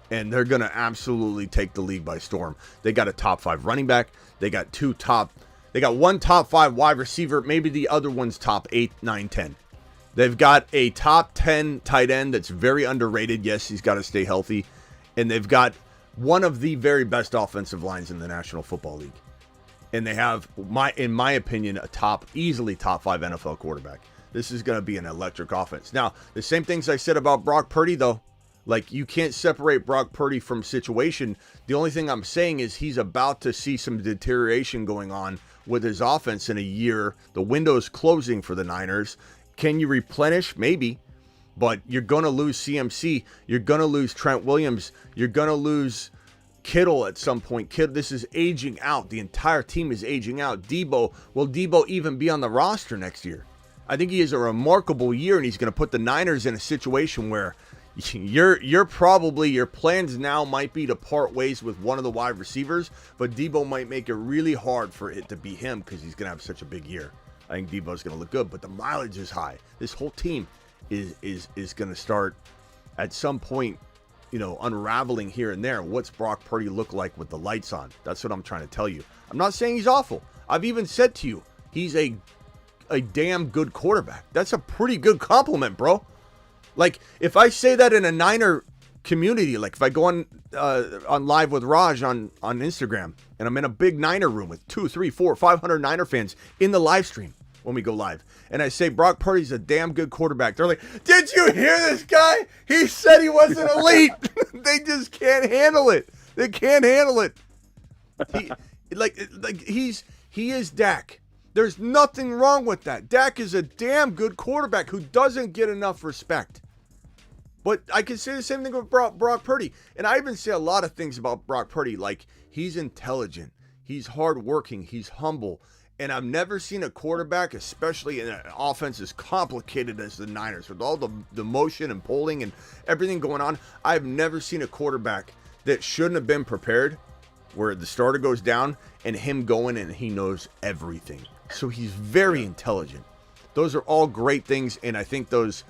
And they're going to absolutely take the league by storm. They got a top 5 running back. They got one top 5 wide receiver. Maybe the other one's top 8, 9, 10. They've got a top 10 tight end that's very underrated. Yes, he's got to stay healthy. And they've got one of the very best offensive lines in the National Football League. And they have, in my opinion, easily top 5 NFL quarterback. This is going to be an electric offense. Now, the same things I said about Brock Purdy, though. Like, you can't separate Brock Purdy from situation. The only thing I'm saying is he's about to see some deterioration going on with his offense in a year. The window's closing for the Niners. Can you replenish? Maybe. But you're going to lose CMC. You're going to lose Trent Williams. You're going to lose Kittle at some point. This is aging out. The entire team is aging out. Debo, will Debo even be on the roster next year? I think he has a remarkable year, and he's going to put the Niners in a situation where your plans now might be to part ways with one of the wide receivers, but Debo might make it really hard for it to be him because he's going to have such a big year. I think Debo's going to look good, but the mileage is high. This whole team is going to start at some point, unraveling here and there. What's Brock Purdy look like with the lights on? That's what I'm trying to tell you. I'm not saying he's awful. I've even said to you, he's a damn good quarterback. That's a pretty good compliment, bro. Like, if I say that in a Niner community, like if I go on live with Raj on Instagram, and I'm in a big Niner room with 200, 300, 400, 500 Niner fans in the live stream when we go live, and I say Brock Purdy's a damn good quarterback, they're like, did you hear this guy? He said he wasn't elite. They just can't handle it. They can't handle it. He is Dak. There's nothing wrong with that. Dak is a damn good quarterback who doesn't get enough respect. But I can say the same thing with Brock Purdy. And I even say a lot of things about Brock Purdy. Like, he's intelligent. He's hardworking. He's humble. And I've never seen a quarterback, especially in an offense as complicated as the Niners, with all the motion and polling and everything going on. I've never seen a quarterback that shouldn't have been prepared, where the starter goes down and him going and he knows everything. So he's very intelligent. Those are all great things, and I think those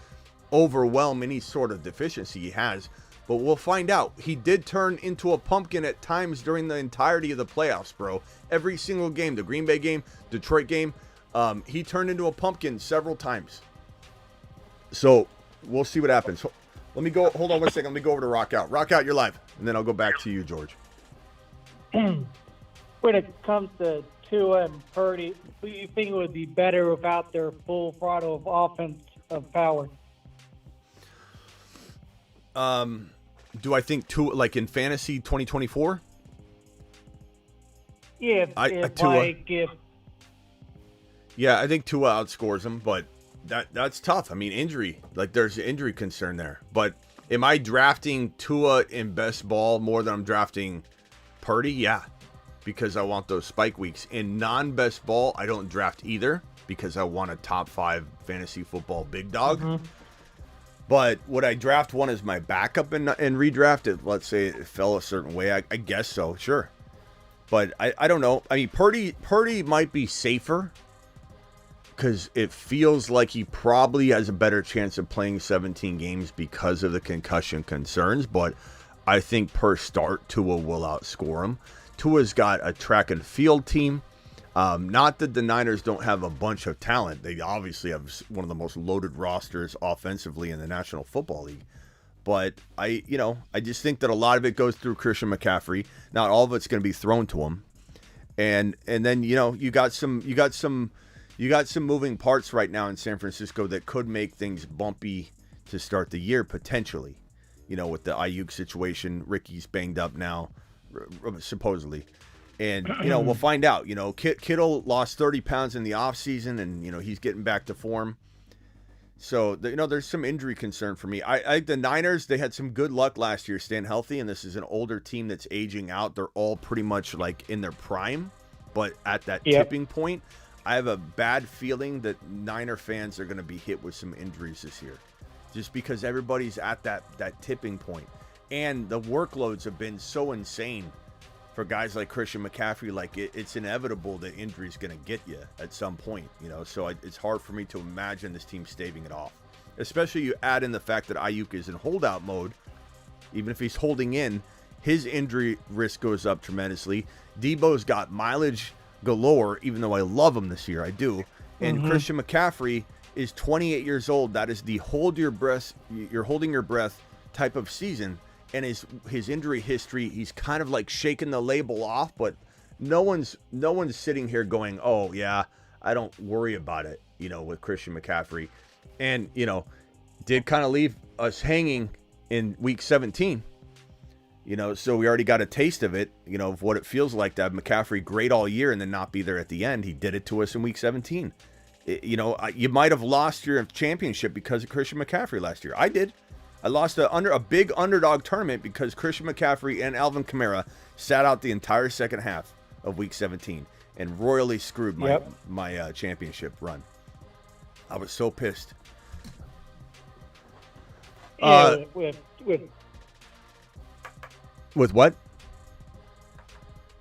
overwhelm any sort of deficiency he has. But we'll find out. He did turn into a pumpkin at times during the entirety of the playoffs, bro. Every single game, the Green Bay game, Detroit game, he turned into a pumpkin several times. So we'll see what happens. Let me go. Hold on 1 second. Let me go over to Rock Out. Rock Out, you're live. And then I'll go back to you, George. When it comes to Tua and Purdy, who do you think would be better without their full throttle of offense of power? Do I think Tua, like in fantasy 2024? Yeah, Yeah, I think Tua outscores him, but that's tough. I mean, injury, like there's injury concern there. But am I drafting Tua in best ball more than I'm drafting Purdy? Yeah, because I want those spike weeks. In non-best ball, I don't draft either because I want a top 5 fantasy football big dog. Mm-hmm. But would I draft one as my backup and redraft it? Let's say it fell a certain way. I guess so, sure. But I don't know. I mean, Purdy might be safer because it feels like he probably has a better chance of playing 17 games because of the concussion concerns. But I think per start, Tua will outscore him. Tua's got a track and field team. Not that the Niners don't have a bunch of talent. They obviously have one of the most loaded rosters offensively in the National Football League. But I just think that a lot of it goes through Christian McCaffrey. Not all of it's going to be thrown to him. And then, you got some moving parts right now in San Francisco that could make things bumpy to start the year potentially. With the Ayuk situation, Ricky's banged up now. supposedly. And, we'll find out. Kittle lost 30 pounds in the offseason, and, he's getting back to form. So, there's some injury concern for me. I the Niners, they had some good luck last year staying healthy, and this is an older team that's aging out. They're all pretty much like in their prime, but at that tipping point, I have a bad feeling that Niner fans are going to be hit with some injuries this year, just because everybody's at that tipping point. And the workloads have been so insane for guys like Christian McCaffrey. Like, it's inevitable that injury's going to get you at some point, so it's hard for me to imagine this team staving it off, especially you add in the fact that Ayuk is in holdout mode. Even if he's holding in, his injury risk goes up tremendously. Debo's got mileage galore, even though I love him this year, I do. And Christian McCaffrey is 28 years old. That is the you're holding your breath type of season. And his injury history, he's kind of like shaking the label off, but no one's sitting here going, oh yeah, I don't worry about it, with Christian McCaffrey. And, did kind of leave us hanging in week 17, so we already got a taste of it, of what it feels like to have McCaffrey great all year and then not be there at the end. He did it to us in week 17. You might have lost your championship because of Christian McCaffrey last year. I did. I lost a big underdog tournament because Christian McCaffrey and Alvin Kamara sat out the entire second half of Week 17 and royally screwed my championship run. I was so pissed. With what?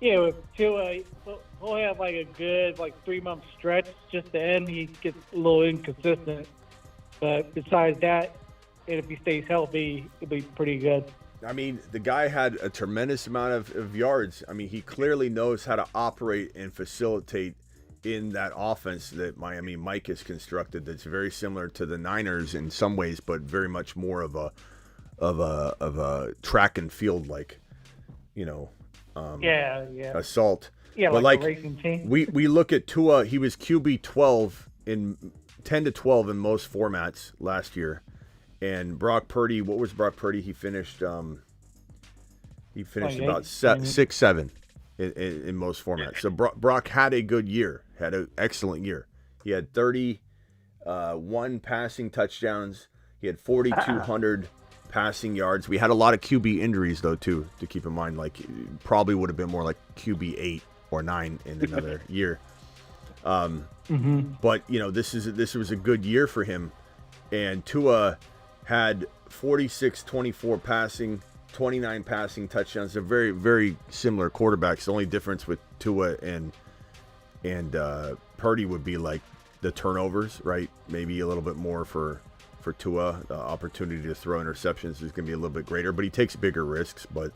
Yeah, with Tua, he'll have like a good 3-month stretch just to end. He gets a little inconsistent, but besides that, and if he stays healthy, it'll be pretty good. I mean, the guy had a tremendous amount of yards. I mean, he clearly knows how to operate and facilitate in that offense that Miami Mike has constructed. That's very similar to the Niners in some ways, but very much more of a track and field assault. Yeah, but like a racing team. We look at Tua. He was QB 12 in 10 to 12 in most formats last year. And Brock Purdy, what was Brock Purdy? He finished about 6-7 in most formats. So Brock had a good year, had an excellent year. He had 31 passing touchdowns. He had 4,200 passing yards. We had a lot of QB injuries though too, to keep in mind. Like, probably would have been more like QB 8 or 9 in another year. But this was a good year for him, and Tua had 46-24 passing, 29 passing touchdowns. They're very, very similar quarterbacks. The only difference with Tua and Purdy would be like the turnovers, right? Maybe a little bit more for Tua. The opportunity to throw interceptions is going to be a little bit greater, but he takes bigger risks. But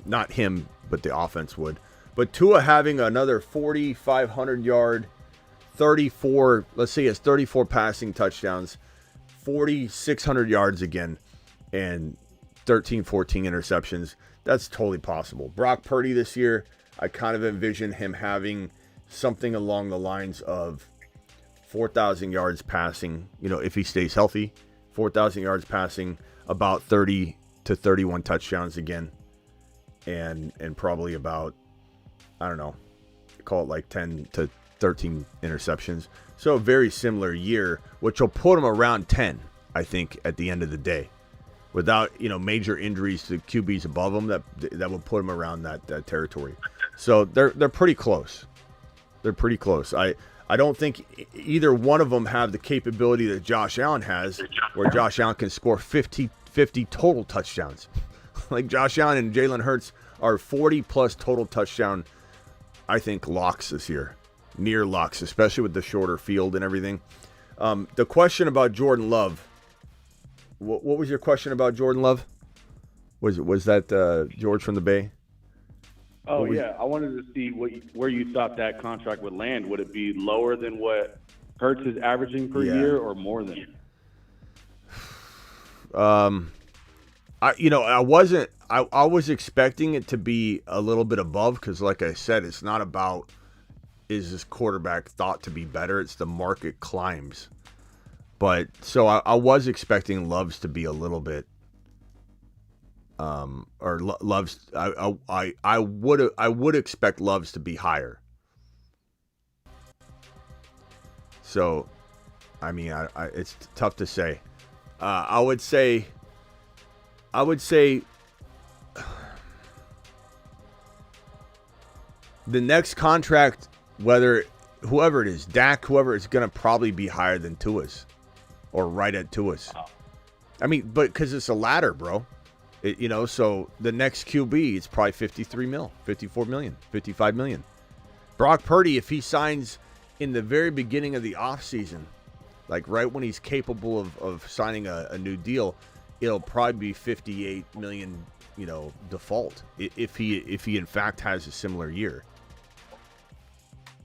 not him, but the offense would. But Tua having another 4,500 yard, 34, let's say it's 34 passing touchdowns, 4,600 yards again, and 13, 14 interceptions. That's totally possible. Brock Purdy this year, I kind of envision him having something along the lines of 4,000 yards passing, if he stays healthy, 4,000 yards passing, about 30 to 31 touchdowns again, and probably about, I don't know, call it like 10 to 13 interceptions. So a very similar year, which will put him around 10, I think, at the end of the day. Without, major injuries to QBs above him, that will put him around that territory. So they're pretty close. They're pretty close. I don't think either one of them have the capability that Josh Allen has, where Josh Allen can score 50 total touchdowns. Like Josh Allen and Jalen Hurts are 40-plus total touchdown, I think, locks this year. Near locks, especially with the shorter field and everything. The question about Jordan Love. What was your question about Jordan Love? Was that George from the Bay? Oh, yeah. I wanted to see where you thought that contract would land. Would it be lower than what Hurts is averaging per year, or more than? I was expecting it to be a little bit above, because like I said, it's not about is this quarterback thought to be better. It's the market climbs. But so I was expecting Love's to be a little bit or Love's. I would expect Love's to be higher. So, I mean, it's tough to say. I would say the next contract, whoever it is, Dak, whoever, is going to probably be higher than Tua's, or right at Tua's. Wow. I mean, but because it's a ladder, bro. So the next QB, it's probably 53 mil, 54 million, 55 million. Brock Purdy, if he signs in the very beginning of the offseason, like right when he's capable of signing a new deal, it'll probably be 58 million, default, if he in fact has a similar year.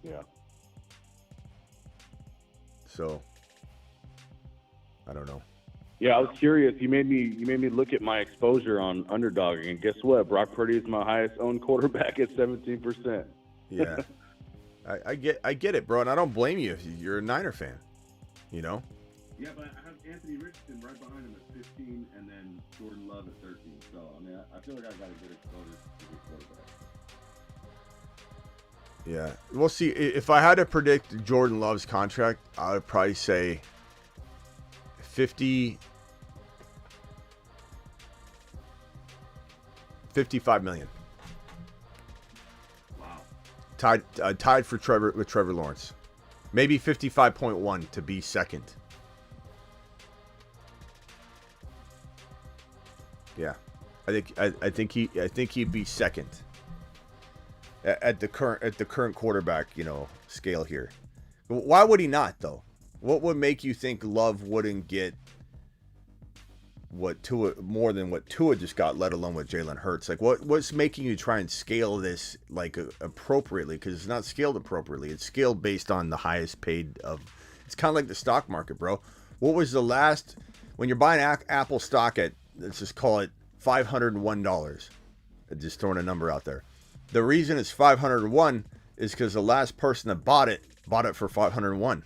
Yeah. So I don't know. Yeah, I was curious. You made me look at my exposure on Underdog, and guess what? Brock Purdy is my highest owned quarterback at 17%. Yeah, I get it, bro, and I don't blame you if you're a Niner fan. Yeah, but I have Anthony Richardson right behind him at 15, and then Jordan Love at 13. So I mean, I feel like I've got a good exposure to good quarterback. Yeah, we'll see. If I had to predict Jordan Love's contract, I would probably say 55 million. Wow. Tied for Trevor Lawrence. Maybe 55.1 to be second. Yeah. I think he'd be second at the current quarterback, scale here. Why would he not, though? What would make you think Love wouldn't get more than what Tua just got, let alone what Jalen Hurts? Like, what's making you try and scale this appropriately? Because it's not scaled appropriately. It's scaled based on the highest paid of. It's kind of like the stock market, bro. What was the last when you're buying Apple stock at, let's just call it $501? Just throwing a number out there. The reason it's 501 is because the last person that bought it for 501.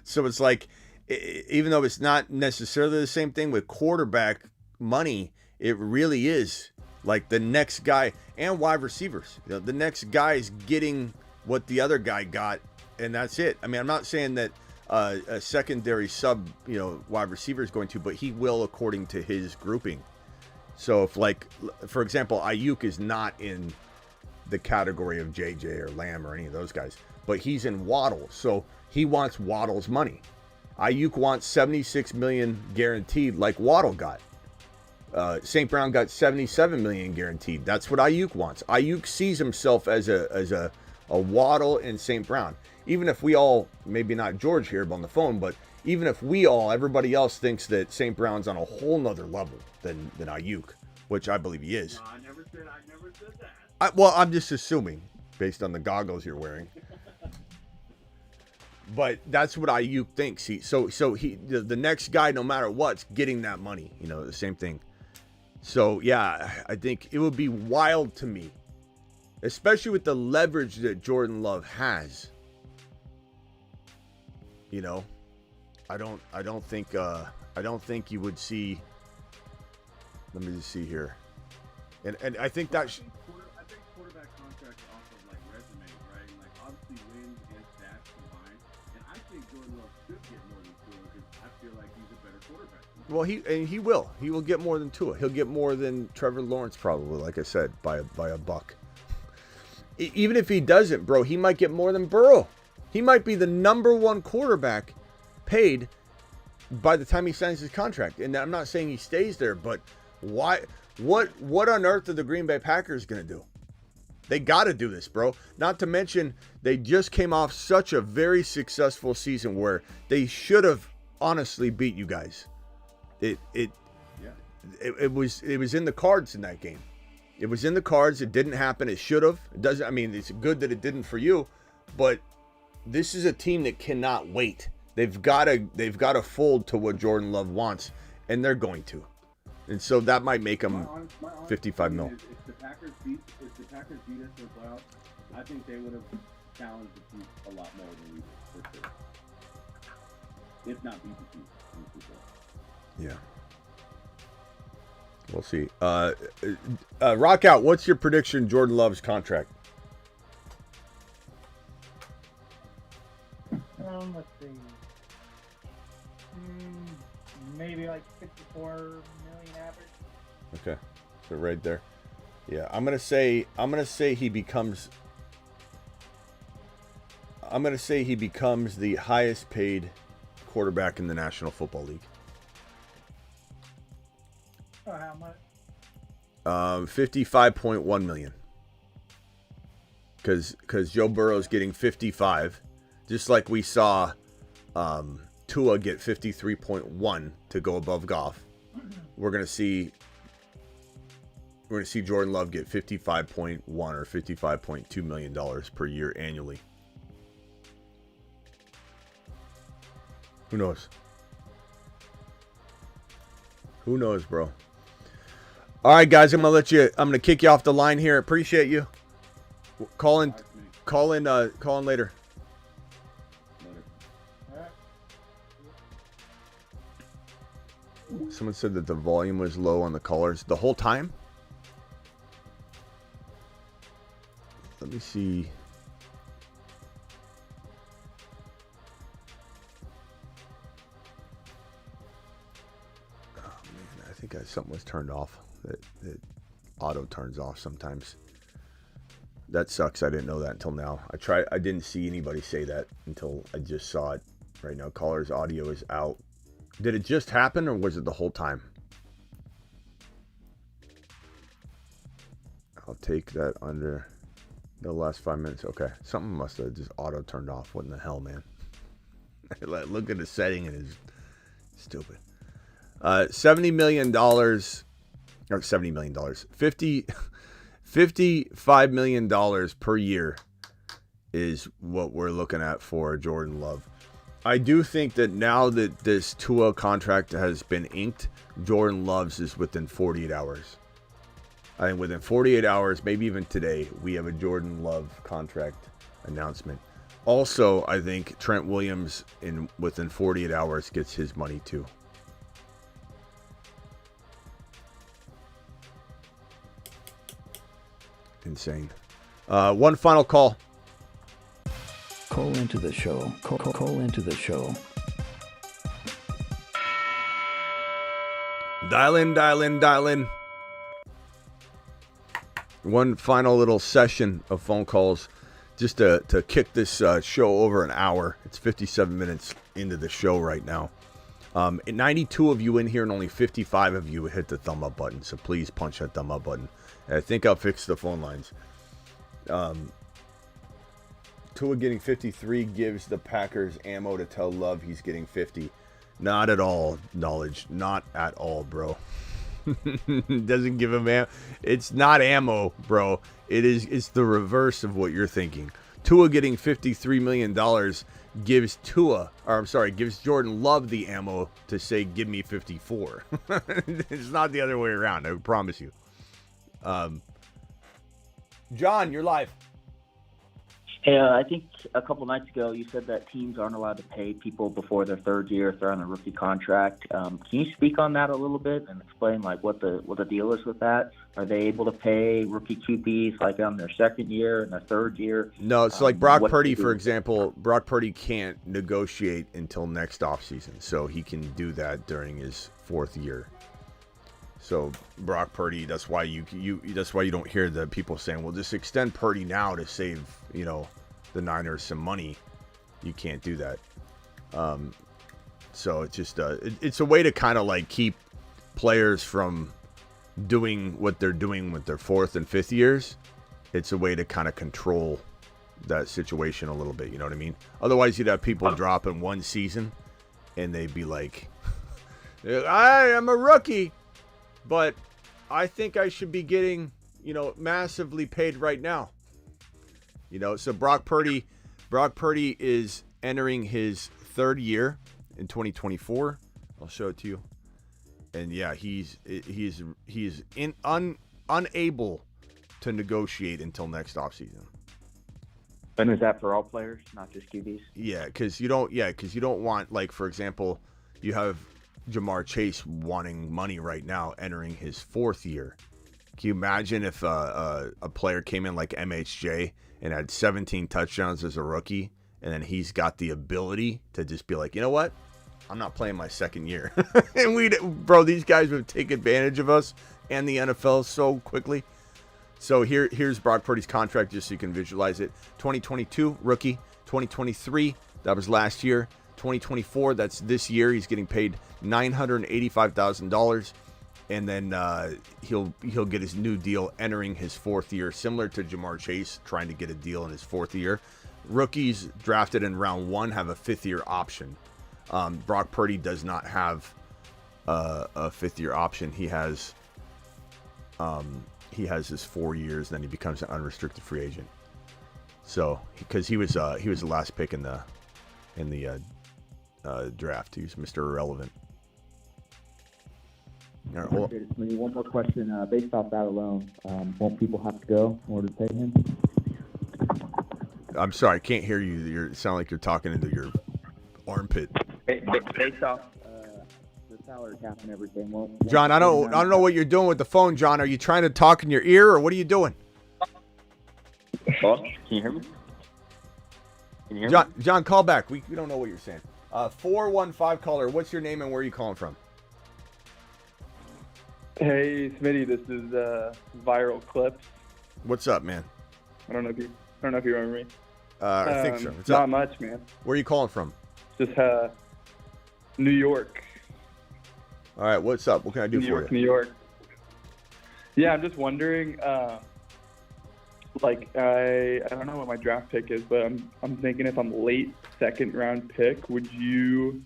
So it's like, even though it's not necessarily the same thing with quarterback money, it really is like the next guy and wide receivers. The next guy is getting what the other guy got, and that's it. I mean, I'm not saying that a secondary sub, wide receiver is going to, but he will according to his grouping. So if, for example, Ayuk is not in the category of JJ or Lamb or any of those guys, but he's in Waddle, so he wants Waddle's money. Ayuk wants 76 million guaranteed, like Waddle got. St. Brown got 77 million guaranteed. That's what Ayuk wants. Ayuk sees himself as a Waddle and St. Brown. Even if we all, maybe not George here on the phone, but even if everybody else thinks that St. Brown's on a whole nother level than Ayuk, which I believe he is. No, I never said that. I'm just assuming based on the goggles you're wearing. But that's what Ayuk thinks. The next guy, no matter what's getting that money. The same thing. So yeah, I think it would be wild to me, especially with the leverage that Jordan Love has. I don't think you would see. Let me just see here, and I think that. I think quarterback contracts off of resume, right? Obviously wins and stats combined, and I think Jordan Love should get more than Tua because I feel like he's a better quarterback. Well, he will get more than Tua. He'll get more than Trevor Lawrence probably, like I said, by a buck. Even if he doesn't, bro, he might get more than Burrow. He might be the number one quarterback paid by the time he signs his contract. And I'm not saying he stays there, but why? What on earth are the Green Bay Packers going to do? They got to do this, bro. Not to mention, they just came off such a very successful season where they should have honestly beat you guys. It was in the cards in that game. It was in the cards. It didn't happen. It should have. It doesn't. I mean, it's good that it didn't for you, but this is a team that cannot wait. They've got to fold to what Jordan Love wants, and they're going to. And so that might make them 55 mil. If the Packers beat us in the playoffs, I think they would have challenged the Chiefs a lot more than we did, for sure. If not beat the Chiefs in the Super Bowl. Yeah. We'll see. Rock out. What's your prediction? Jordan Love's contract. Let's see. Maybe like 54 million average. Okay, so right there. Yeah, I'm gonna say he becomes the highest paid quarterback in the National Football League. Oh, how much? 55.1 million. Because Joe Burrow's getting 55, just like we saw Tua get 53.1 to go above Goff. We're gonna see Jordan Love get 55.1 or $55.2 million per year annually. Who knows? Who knows, bro? All right, guys, I'm gonna kick you off the line here. Appreciate you. Call in later. Someone said that the volume was low on the callers the whole time. Let me see. Oh man, I think something was turned off. That auto turns off sometimes. That sucks. I didn't know that until now. I didn't see anybody say that until I just saw it right now. Caller's audio is out. Did it just happen or was it the whole time? I'll take that under the last 5 minutes. Okay. Something must have just auto turned off. What in the hell, man? Look at the setting and it's stupid. $70 million or $70 million. $55 million per year is what we're looking at for Jordan Love. I do think that now that this Tua contract has been inked, Jordan Love's is within 48 hours. I think within 48 hours, maybe even today, we have a Jordan Love contract announcement. Also, I think Trent Williams within 48 hours gets his money too. Insane. One final call. Call into the show. Call into the show. Dial in. One final little session of phone calls just to kick this show over an hour. It's 57 minutes into the show right now. 92 of you in here and only 55 of you hit the thumb up button. So please punch that thumb up button. And I think I'll fix the phone lines. Tua getting 53 gives the Packers ammo to tell Love he's getting 50. Not at all, knowledge. Not at all, bro. Doesn't give him ammo. It's not ammo, bro. It's the reverse of what you're thinking. Tua getting $53 million gives Jordan Love the ammo to say, give me 54. It's not the other way around, I promise you. John, you're live. Hey, I think a couple nights ago you said that teams aren't allowed to pay people before their third year if they're on a rookie contract. Can you speak on that a little bit and explain like what the deal is with that? Are they able to pay rookie QBs like on their second year and their third year? No, it's like Brock Purdy, for example. Brock Purdy can't negotiate until next offseason, so he can do that during his fourth year. So Brock Purdy, that's why you don't hear the people saying, "Well, just extend Purdy now to save, the Niners some money." You can't do that. So it's just it's a way to kind of like keep players from doing what they're doing with their fourth and fifth years. It's a way to kind of control that situation a little bit. You know what I mean? Otherwise, you'd have people drop in one season, and they'd be like, "I am a rookie, but I think I should be getting, massively paid right now." So Brock Purdy is entering his third year in 2024. I'll show it to you. And yeah, he's unable to negotiate until next offseason. And is that for all players, not just QBs? Yeah, because you don't want, like, for example, you have Jamar Chase wanting money right now, entering his 4th year. Can you imagine if a player came in like MHJ and had 17 touchdowns as a rookie, and then he's got the ability to just be like, you know what? I'm not playing my 2nd year. And bro, these guys would take advantage of us and the NFL so quickly. So here's Brock Purdy's contract just so you can visualize it. 2022, rookie. 2023, that was last year. 2024, that's this year. He's getting paid $985,000. And then he'll get his new deal entering his 4th year, similar to Jamar Chase trying to get a deal in his 4th year. Rookies drafted in round 1 have a 5th-year option. Brock Purdy does not have a 5th-year option. He has his 4 years, then he becomes an unrestricted free agent. So because he was the last pick in the draft, he was Mr. Irrelevant. All right, well, Maybe one more question. Based off that alone, won't people have to go in order to pay him? I'm sorry, I can't hear you. You sound like you're talking into your armpit. Based off the salary cap and everything. John, I don't know what you're doing with the phone, John. Are you trying to talk in your ear, or what are you doing? Hello? Can you hear me? John, call back. We don't know what you're saying. 415 caller. What's your name and where are you calling from? Hey, Smitty, this is Viral Clips. What's up, man? I don't know if you remember me. I think so. What's not up? much, man. Where are you calling from? Just New York. All right, what's up? What can I do for you? New York. Yeah, I'm just wondering. I don't know what my draft pick is, but I'm thinking if I'm late 2nd round pick, would you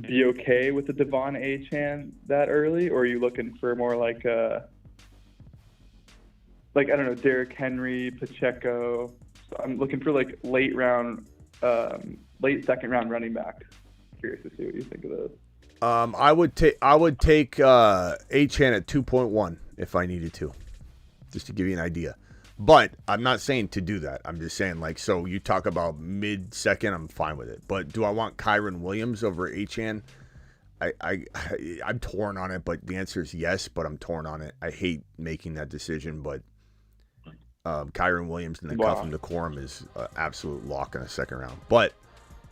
be okay with the Devon Achane that early, or are you looking for more like I don't know, Derrick Henry, Pacheco? So I'm looking for like late 2nd round running back. Curious to see what you think of those. I would take Achane at 2.1 if I needed to, just to give you an idea. But I'm not saying to do that. I'm just saying, so you talk about mid-second, I'm fine with it. But do I want Kyren Williams over Achane? I'm torn on it, but the answer is yes, but I'm torn on it. I hate making that decision, but Kyren Williams and then Cuffham Decorum is an absolute lock in the 2nd round. But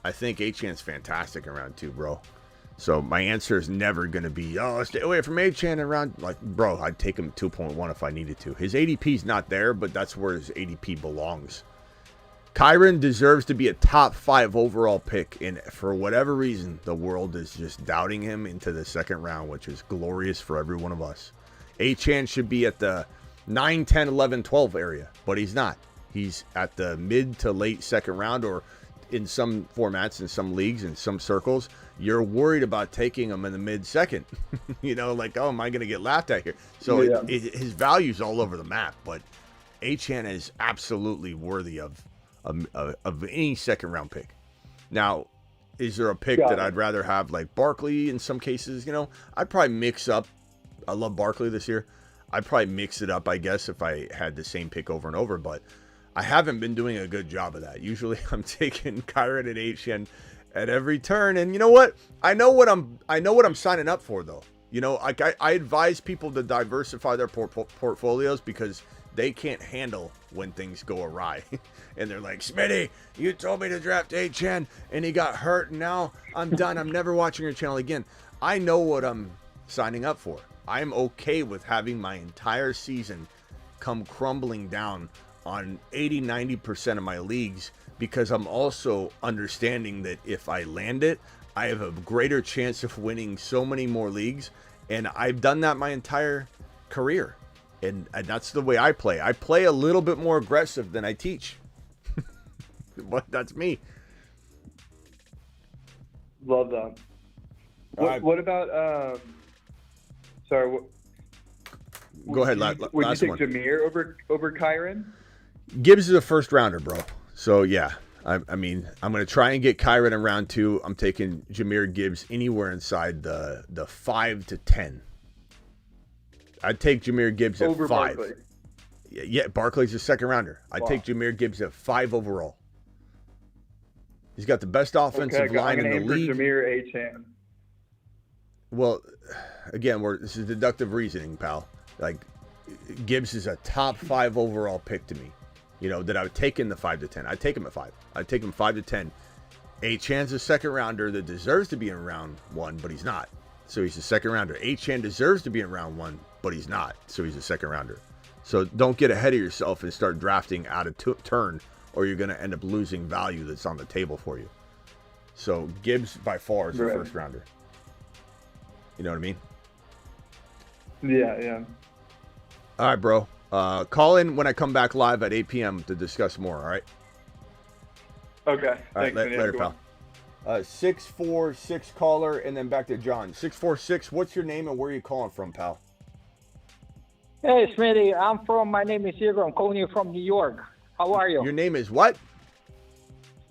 I think Achane's fantastic in round 2, bro. So my answer is never going to be, stay away from Achane in round. Bro, I'd take him 2.1 if I needed to. His ADP's not there, but that's where his ADP belongs. Kyren deserves to be a top 5 overall pick, and for whatever reason, the world is just doubting him into the 2nd round, which is glorious for every one of us. Achane should be at the 9, 10, 11, 12 area, but he's not. He's at the mid to late 2nd round, or in some formats, in some leagues, in some circles, you're worried about taking him in the mid-2nd. Am I going to get laughed at here? So yeah. His value's all over the map, but Achane is absolutely worthy of any 2nd round pick. Now, is there a pick that I'd rather have like Barkley in some cases? I'd probably mix up. I love Barkley this year. I'd probably mix it up, I guess, if I had the same pick over and over, but I haven't been doing a good job of that. Usually I'm taking Kyren and Achane at every turn, and you know what? I know what I'm signing up for, though. I advise people to diversify their portfolios because they can't handle when things go awry. And they're like, Smitty, you told me to draft Achane, and he got hurt, and now I'm done. I'm never watching your channel again. I know what I'm signing up for. I'm okay with having my entire season come crumbling down on 80-90% of my leagues, because I'm also understanding that if I land it, I have a greater chance of winning so many more leagues. And I've done that my entire career. And that's the way I play. I play a little bit more aggressive than I teach. But that's me. Love that. What about, sorry, go ahead, would last you one. take Jameer over Kyren? Gibbs is a 1st rounder, bro. So, yeah. I'm going to try and get Kyren in round 2. I'm taking Jahmyr Gibbs anywhere inside the 5 to 10. I'd take Jahmyr Gibbs at over 5. Barkley. Yeah, Barkley's a 2nd rounder. I'd take Jahmyr Gibbs at 5 overall. He's got the best offensive line in the league. For Jahmyr Achane. Well, again, this is deductive reasoning, pal. Like, Gibbs is a top 5 overall pick to me. You know, that I would take in the 5 to 10. I'd take him at 5. I'd take him 5 to 10. Achan's a second rounder that deserves to be in round 1, but he's not. So he's a second rounder. Achan deserves to be in round 1, but he's not. So he's a second rounder. So don't get ahead of yourself and start drafting out of turn, or you're going to end up losing value that's on the table for you. So Gibbs by far is the first rounder. You know what I mean? Yeah. All right, bro. Call in when I come back live at 8 p.m. to discuss more, all right? Okay. All right, Thanks, later, pal. 646 caller, and then back to John. 646, what's your name and where are you calling from, pal? Hey, Smitty. My name is Igor. I'm calling you from New York. How are you? Your name is what?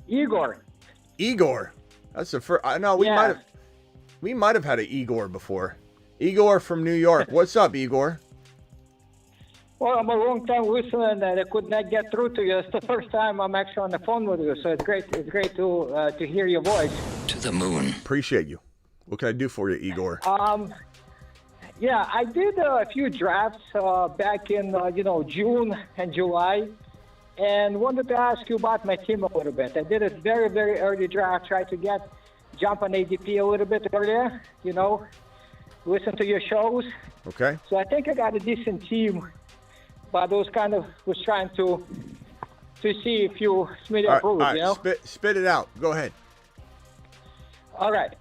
Igor. Igor. That's the first. I know we might have had an Igor before. Igor from New York. What's up, Igor? Well, I'm a long-time listener, and I could not get through to you. It's the first time I'm actually on the phone with you, so it's great. It's great to hear your voice. To the moon. Appreciate you. What can I do for you, Igor? Yeah, I did a few drafts back in June and July, and wanted to ask you about my team a little bit. I did a very, very early draft, tried to jump on ADP a little bit earlier. Listen to your shows. Okay. So I think I got a decent team. But I was trying to see if you Smitty approved, all right. Spit it out. Go ahead. All right.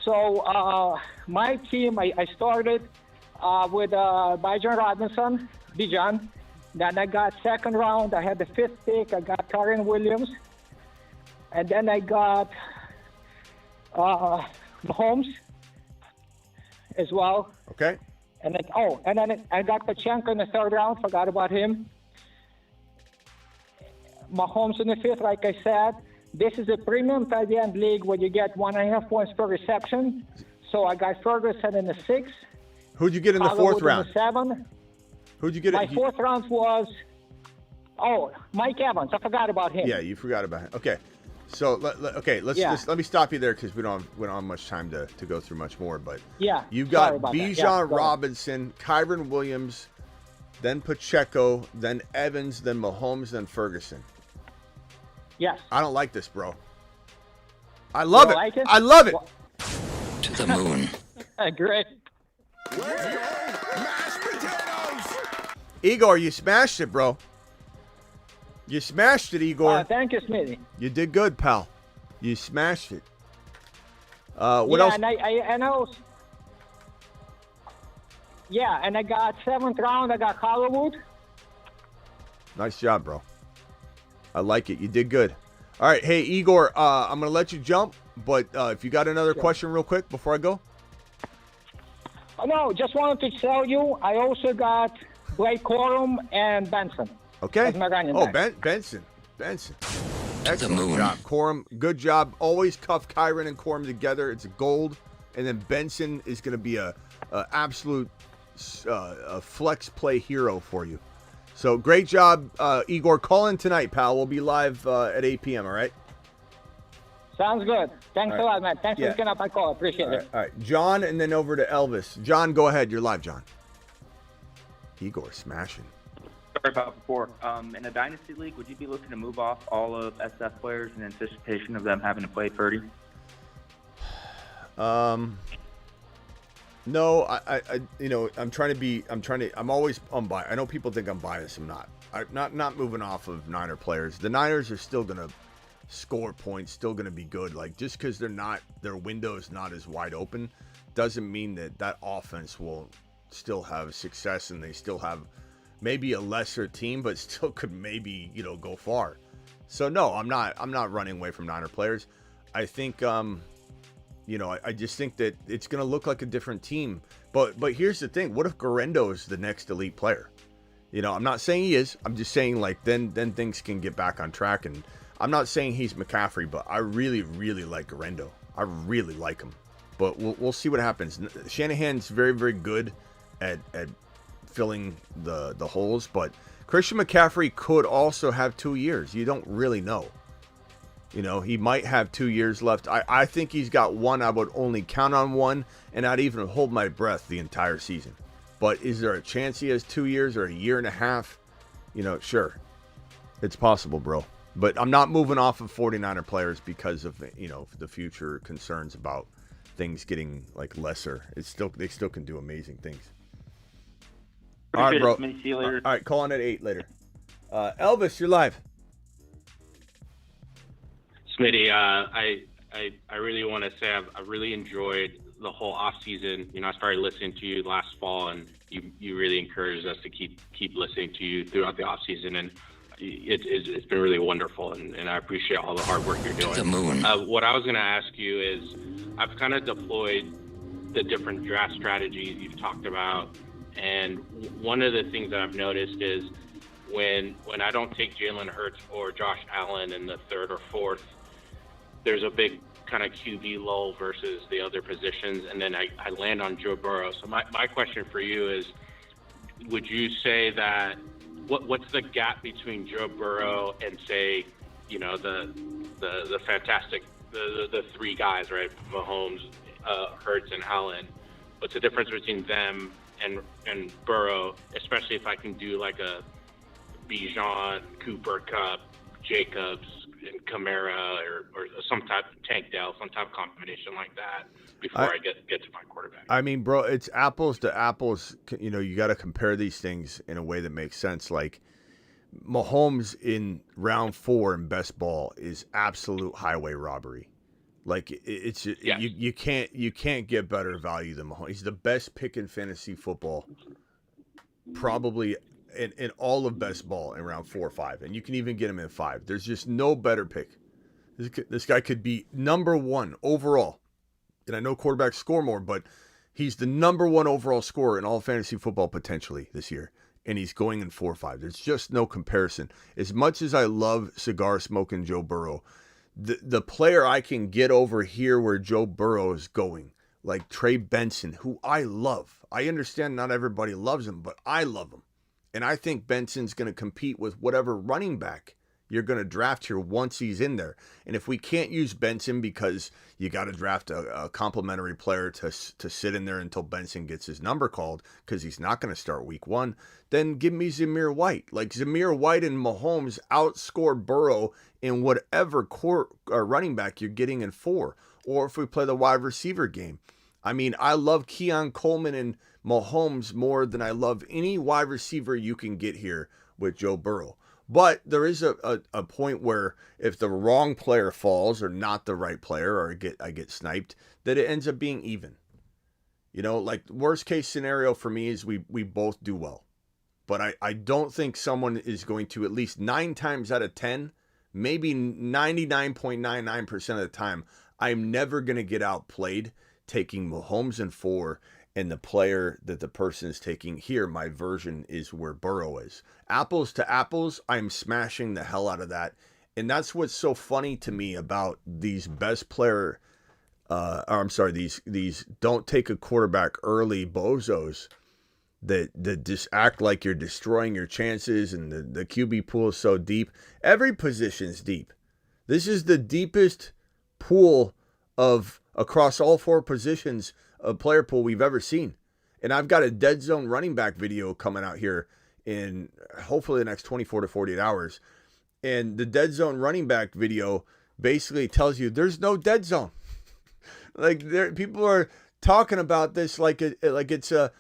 So my team, I started with Bijan Robinson, Bijan. Then I got second round. I had the 5th pick. I got Karen Williams. And then I got Mahomes as well. Okay. And then I got Pachenko in the 3rd round. Forgot about him. Mahomes in the 5th, like I said. This is a premium tight end league where you get 1.5 points per reception. So I got Ferguson in the 6th. Who'd you get in the 4th round? In the 7th. Who'd you get? My 4th round was Mike Evans. I forgot about him. Yeah, you forgot about him. Okay. So let me stop you there because we don't have much time to go through much more. But you got Bijan Robinson, Kyron Williams, then Pacheco, then Evans, then Mahomes, then Ferguson. Yes. I don't like this, bro. I love it. Like it. I love it. To the moon. Great. Igor, you smashed it, bro. You smashed it, Igor. Thank you, Smitty. You did good, pal. You smashed it. What else? And I got 7th round. I got Hollywood. Nice job, bro. I like it. You did good. All right. Hey, Igor, I'm going to let you jump, but if you got another question real quick before I go. Oh, no, just wanted to tell you, I also got Blake Corum and Benson. Okay. Benson. Excellent job. Corum, good job. Always cuff Kyron and Corum together. It's gold. And then Benson is going to be a absolute flex play hero for you. So great job, Igor. Call in tonight, pal. We'll be live at 8 p.m., all right? Sounds good. Thanks a lot, man. Thanks for picking up my call. Appreciate it. All right. John, and then over to Elvis. John, go ahead. You're live, John. Igor smashing. Sorry about before. In a dynasty league, would you be looking to move off all of SF players in anticipation of them having to play Purdy? No, I'm always unbiased. I know people think I'm biased. I'm not. I'm not moving off of Niner players. The Niners are still gonna score points, still gonna be good. Like, just because their window is not as wide open, doesn't mean that offense will still have success, and they still have maybe a lesser team, but still could maybe, go far. So no, I'm not running away from Niner players. I think, I just think that it's going to look like a different team. But here's the thing. What if Garendo is the next elite player? I'm not saying he is. I'm just saying, like, then things can get back on track. And I'm not saying he's McCaffrey, but I really, really like Garendo. I really like him. But we'll see what happens. Shanahan's very, very good at filling the holes, but Christian McCaffrey could also have 2 years. You don't really know. You know, he might have 2 years left. I think he's got one. I would only count on one, and I'd even hold my breath the entire season. But is there a chance he has 2 years or a year and a half? You know, sure. It's possible, bro. But I'm not moving off of 49er players because of, you know, the future concerns about things getting, like, lesser. They still can do amazing things. All right, bro. See you later. All right, call on at 8 later. Elvis, you're live. Smitty, I really want to say I've really enjoyed the whole off season. You know, I started listening to you last fall, and you really encouraged us to keep listening to you throughout the off season, and it's been really wonderful, and I appreciate all the hard work you're doing. The moon. What I was going to ask you is, I've kind of deployed the different draft strategies you've talked about, and one of the things that I've noticed is when I don't take Jalen Hurts or Josh Allen in the third or fourth, there's a big kind of QB lull versus the other positions, and then I land on Joe Burrow. So my question for you is, would you say that what's the gap between Joe Burrow and, say, you know, the fantastic the three guys, right? Mahomes, Hurts, and Allen. What's the difference between them and Burrow, especially if I can do like a Bijan, Cooper Kupp, Jacobs, and Kamara, or some type of Tank Dell, some type of combination like that before I get to my quarterback. I mean, bro, it's apples to apples. You know, you got to compare these things in a way that makes sense. Like Mahomes in round 4 in best ball is absolute highway robbery. Like it's yes. you can't get better value than Mahomes. He's the best pick in fantasy football, probably in all of best ball in round 4 or 5, and you can even get him in 5. There's just no better pick. This guy could be number 1 overall, and I know quarterbacks score more, but he's the number 1 overall scorer in all fantasy football potentially this year, and he's going in 4 or 5. There's just no comparison. As much as I love cigar smoking Joe Burrow, the player I can get over here where Joe Burrow is going, like Trey Benson, who I love. I understand not everybody loves him, but I love him. And I think Benson's going to compete with whatever running back you're going to draft here once he's in there. And if we can't use Benson because you got to draft a complimentary player to sit in there until Benson gets his number called because he's not going to start week 1, then give me Zamir White. Like Zamir White and Mahomes outscore Burrow in whatever running back you're getting in 4. Or if we play the wide receiver game. I mean, I love Keon Coleman and Mahomes more than I love any wide receiver you can get here with Joe Burrow. But there is a point where if the wrong player falls or not the right player or I get sniped, that it ends up being even. You know, like worst case scenario for me is we both do well. But I don't think someone is going to, at least 9 times out of 10, maybe 99.99% of the time, I'm never going to get outplayed taking Mahomes in 4, and the player that the person is taking here, my version is where Burrow is. Apples to apples, I'm smashing the hell out of that. And that's what's so funny to me about these best player, these don't take a quarterback early bozos that just act like you're destroying your chances, and the QB pool is so deep. Every position's deep. This is the deepest pool of across all 4 positions of player pool we've ever seen. And I've got a dead zone running back video coming out here in hopefully the next 24 to 48 hours. And the dead zone running back video basically tells you there's no dead zone. Like people are talking about this like it's the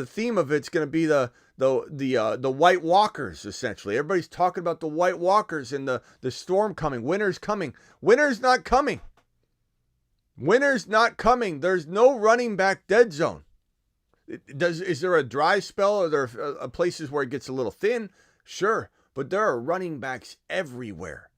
theme of it's going to be the White Walkers, essentially. Everybody's talking about the White Walkers and the storm coming. Winter's coming. Winter's not coming. Winter's not coming. There's no running back dead zone. Is there a dry spell? Are there places where it gets a little thin? Sure. But there are running backs everywhere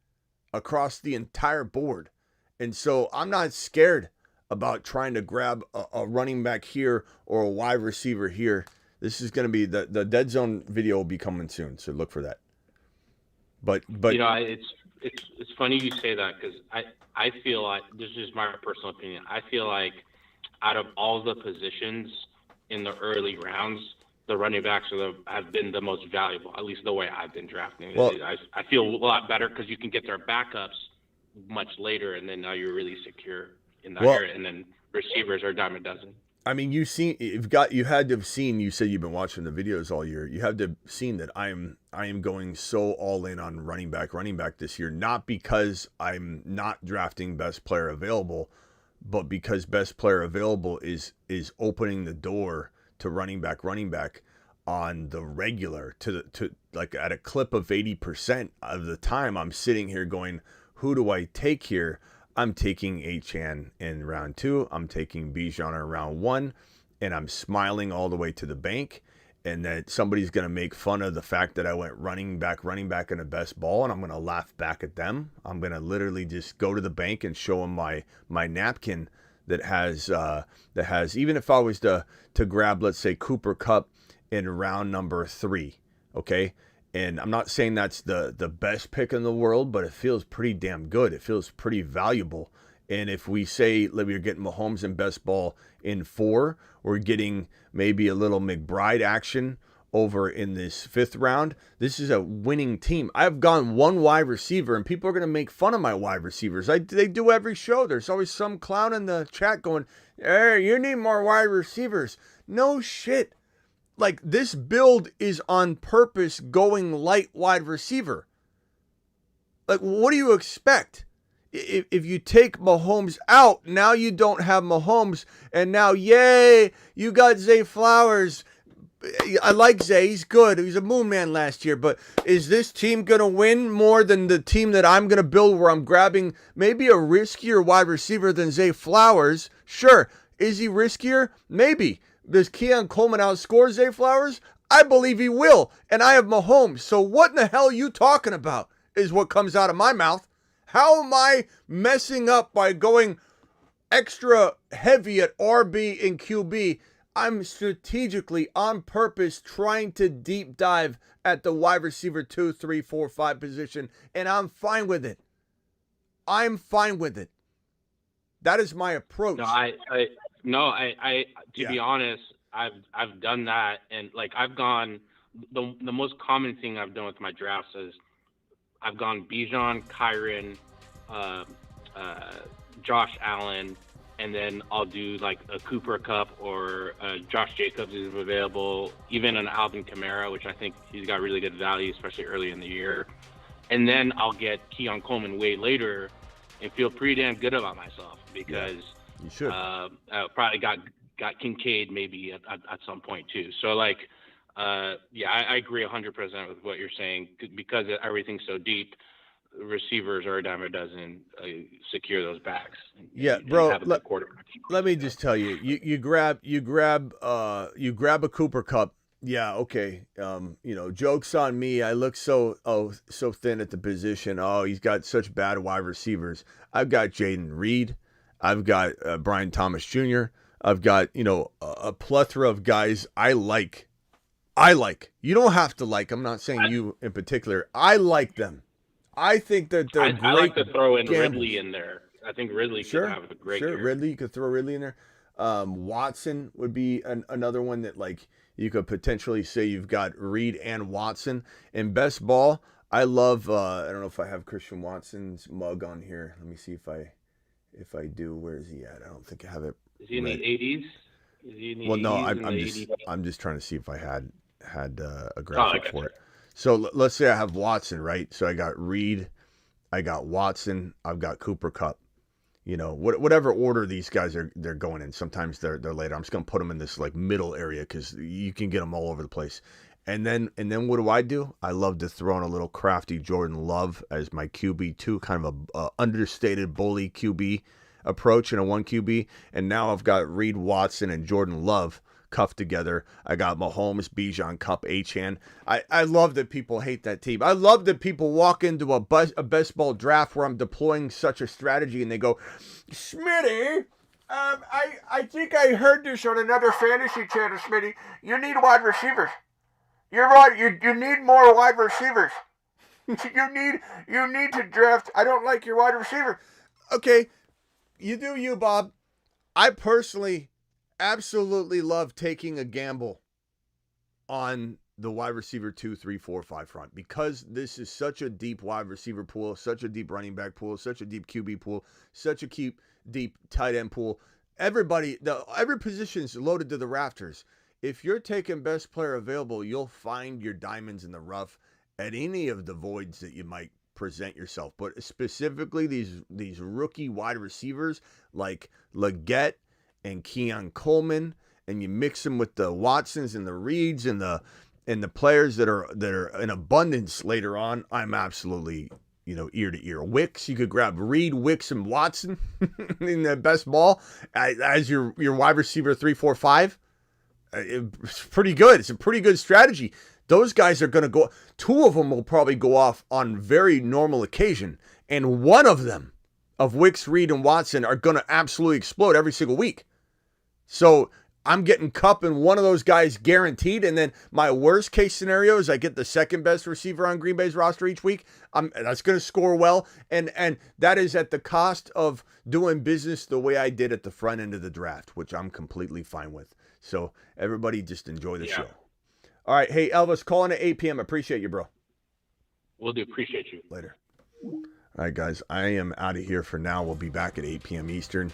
across the entire board. And so I'm not scared about trying to grab a running back here or a wide receiver here. This is going to be the dead zone video will be coming soon. So look for that. But you know, it's funny you say that, because I feel like, this is my personal opinion, I feel like out of all the positions in the early rounds, the running backs have been the most valuable, at least the way I've been drafting. Well, I feel a lot better because you can get their backups much later, and then now you're really secure in that Well- area, and then receivers are dime a dozen. I mean, you had to have seen. You said you've been watching the videos all year. You have to have seen that I am going so all in on running back this year. Not because I'm not drafting best player available, but because best player available is opening the door to running back on the regular to like at a clip of 80% of the time. I'm sitting here going, who do I take here? I'm taking Achane in round 2. I'm taking Bijan in round 1, and I'm smiling all the way to the bank. And that somebody's going to make fun of the fact that I went running back in the best ball, and I'm going to laugh back at them. I'm going to literally just go to the bank and show them my napkin that has even if I was to grab, let's say, Cooper Kupp in round number 3, okay? And I'm not saying that's the best pick in the world, but it feels pretty damn good. It feels pretty valuable. And if we say we're getting Mahomes in best ball in 4, we're getting maybe a little McBride action over in this 5th round. This is a winning team. I've gone one wide receiver, and people are going to make fun of my wide receivers. They do every show. There's always some clown in the chat going, hey, you need more wide receivers. No shit. Like, this build is on purpose going light wide receiver. Like, what do you expect? If you take Mahomes out, now you don't have Mahomes, and now, yay, you got Zay Flowers. I like Zay. He's good. He was a moon man last year, but is this team going to win more than the team that I'm going to build where I'm grabbing maybe a riskier wide receiver than Zay Flowers? Sure. Is he riskier? Maybe. Does Keon Coleman outscore Zay Flowers? I believe he will, and I have Mahomes. So what in the hell are you talking about is what comes out of my mouth. How am I messing up by going extra heavy at RB and QB? I'm strategically, on purpose, trying to deep dive at the wide receiver 2, 3, 4, 5 position, and I'm fine with it. I'm fine with it. That is my approach. To be honest, I've done that, and like I've gone. The most common thing I've done with my drafts is I've gone Bijan, Kyron, Josh Allen, and then I'll do like a Cooper Kupp or Josh Jacobs is available, even an Alvin Kamara, which I think he's got really good value, especially early in the year. And then I'll get Keon Coleman way later and feel pretty damn good about myself because you should. I probably got Kincaid maybe at some point too. So like, I agree 100% with what you're saying because everything's so deep. Receivers are a dime a dozen. Secure those backs. Yeah, bro. Let me just tell you, you grab a Cooper Kupp. Yeah, okay. Joke's on me. I look so thin at the position. Oh, he's got such bad wide receivers. I've got Jaden Reed. I've got Brian Thomas Jr. I've got a plethora of guys I like. You don't have to like. I'm not saying you in particular. I like them. I think that they're great. I like to throw in gambles. Ridley in there. I think Ridley could have a great year. Ridley, you could throw Ridley in there. Watson would be another one that like you could potentially say you've got Reed and Watson. In best ball, I love. I don't know if I have Christian Watson's mug on here. Let me see if I do. Where is he at? I don't think I have it. Is he in the 80s? Is he in the 80s? Well, no, I'm I'm just trying to see if I had a graphic for it. So let's say I have Watson, right? So I got Reed, I got Watson, I've got Cooper Kupp. Whatever order these guys they're going in. Sometimes they're later. I'm just gonna put them in this like middle area because you can get them all over the place. And then what do? I love to throw in a little crafty Jordan Love as my QB2, kind of a understated bully QB approach in a 1 QB. And now I've got Reed, Watson, and Jordan Love cuffed together. I got Mahomes, Bijan, Kupp, Achane. I love that people hate that team. I love that people walk into a best ball draft where I'm deploying such a strategy and they go, Smitty, I think I heard this on another fantasy channel, Smitty. You need wide receivers. You're right. You need more wide receivers. you need to draft. I don't like your wide receiver. Okay, you do you, Bob. I personally absolutely love taking a gamble on the wide receiver 2, 3, 4, 5 front, because this is such a deep wide receiver pool, such a deep running back pool, such a deep QB pool, such a deep tight end pool. Every position is loaded to the rafters. If you're taking best player available, you'll find your diamonds in the rough at any of the voids that you might present yourself. But specifically these rookie wide receivers like Leggett and Keon Coleman, and you mix them with the Watsons and the Reeds and the players that are in abundance later on, I'm absolutely, ear to ear. Wicks, you could grab Reed, Wicks, and Watson in the best ball as your wide receiver 3, 4, 5. It's pretty good. It's a pretty good strategy. Those guys are going to go. 2 of them will probably go off on very normal occasion, and one of them, of Wicks, Reed, and Watson, are going to absolutely explode every single week. So I'm getting Kupp and one of those guys guaranteed, and then my worst case scenario is I get the second best receiver on Green Bay's roster each week. That's going to score well, and that is at the cost of doing business the way I did at the front end of the draft, which I'm completely fine with. So everybody just enjoy the show. All right, hey Elvis, calling at 8 p.m. Appreciate you, bro. Will do. Appreciate you. Later. All right, guys, I am out of here for now. We'll be back at 8 p.m. Eastern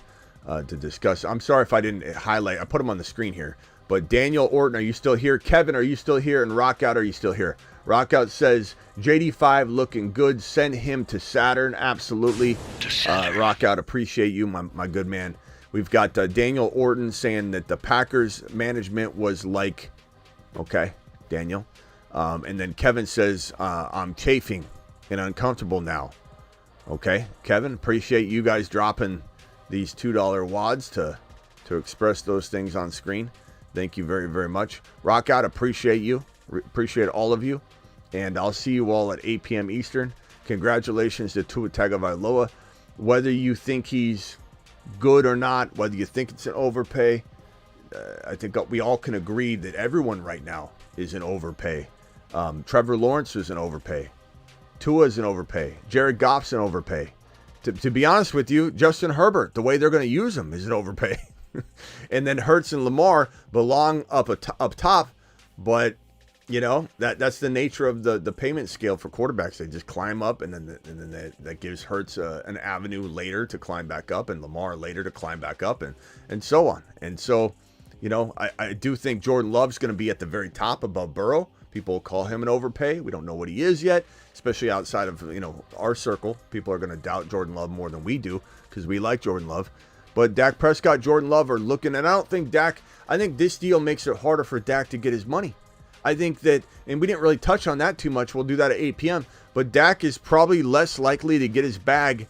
to discuss. I'm sorry if I didn't highlight. I put them on the screen here. But Daniel Orton, are you still here? Kevin, are you still here? And Rockout, are you still here? Rockout says, JD5 looking good. Send him to Saturn. Absolutely. Rockout, appreciate you, my good man. We've got Daniel Orton saying that the Packers management was like, okay, Daniel. And then Kevin says, I'm chafing and uncomfortable now. Okay, Kevin, appreciate you guys dropping these $2 wads to express those things on screen. Thank you very, very much. Rock out, appreciate you. Appreciate all of you. And I'll see you all at 8 p.m. Eastern. Congratulations to Tua Tagovailoa. Whether you think he's good or not, whether you think it's an overpay, I think we all can agree that everyone right now is an overpay. Trevor Lawrence is an overpay. Tua is an overpay. Jared Goff's an overpay. To be honest with you, Justin Herbert, the way they're going to use him is an overpay. And then Hurts and Lamar belong up top, but that's the nature of the payment scale for quarterbacks. They just climb up, and then that gives Hurts an avenue later to climb back up, and Lamar later to climb back up, and so on. And so, I do think Jordan Love's going to be at the very top above Burrow. People call him an overpay. We don't know what he is yet, especially outside of our circle. People are going to doubt Jordan Love more than we do because we like Jordan Love. But Dak Prescott, Jordan Love are looking, and I don't think I think this deal makes it harder for Dak to get his money. I think that, and we didn't really touch on that too much. We'll do that at 8 p.m. But Dak is probably less likely to get his bag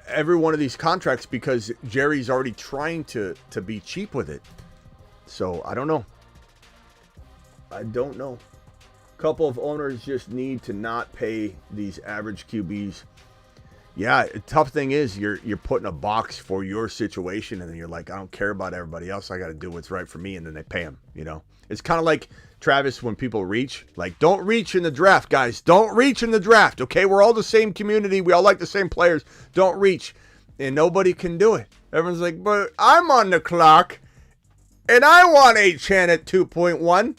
every one of these contracts because Jerry's already trying to be cheap with it. So I don't know. A couple of owners just need to not pay these average QBs. Yeah, the tough thing is you're putting a box for your situation, and then you're like, I don't care about everybody else. I got to do what's right for me, and then they pay them. It's kind of like Travis when people reach. Like, don't reach in the draft, guys. Don't reach in the draft. Okay, we're all the same community. We all like the same players. Don't reach, and nobody can do it. Everyone's like, but I'm on the clock, and I want Achane at 2.1.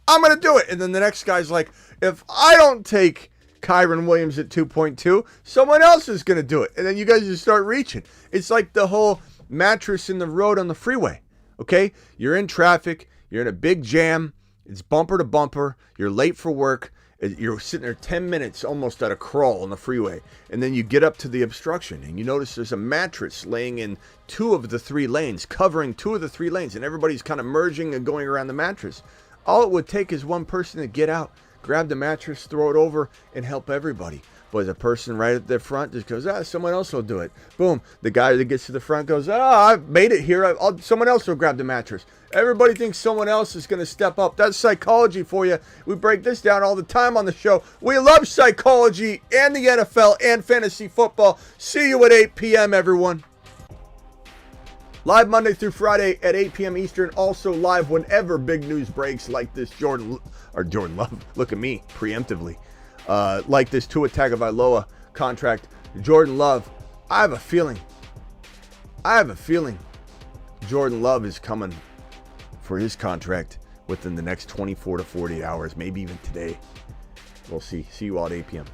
I'm going to do it. And then the next guy's like, if I don't take Kyron Williams at 2.2, someone else is going to do it. And then you guys just start reaching. It's like the whole mattress in the road on the freeway. Okay? You're in traffic. You're in a big jam. It's bumper to bumper. You're late for work. You're sitting there 10 minutes almost at a crawl on the freeway. And then you get up to the obstruction and you notice there's a mattress laying in 2 of the 3 lanes, covering 2 of the 3 lanes. And everybody's kind of merging and going around the mattress. All it would take is one person to get out, grab the mattress, throw it over, and help everybody. But the person right at the front just goes, someone else will do it. Boom. The guy that gets to the front goes, I've made it here. Someone else will grab the mattress. Everybody thinks someone else is going to step up. That's psychology for you. We break this down all the time on the show. We love psychology and the NFL and fantasy football. See you at 8 p.m., everyone. Live Monday through Friday at 8 p.m. Eastern. Also live whenever big news breaks like this Jordan Love. Look at me, preemptively. Like this Tua Tagovailoa contract. Jordan Love, I have a feeling Jordan Love is coming for his contract within the next 24 to 48 hours, maybe even today. We'll see. See you all at 8 p.m.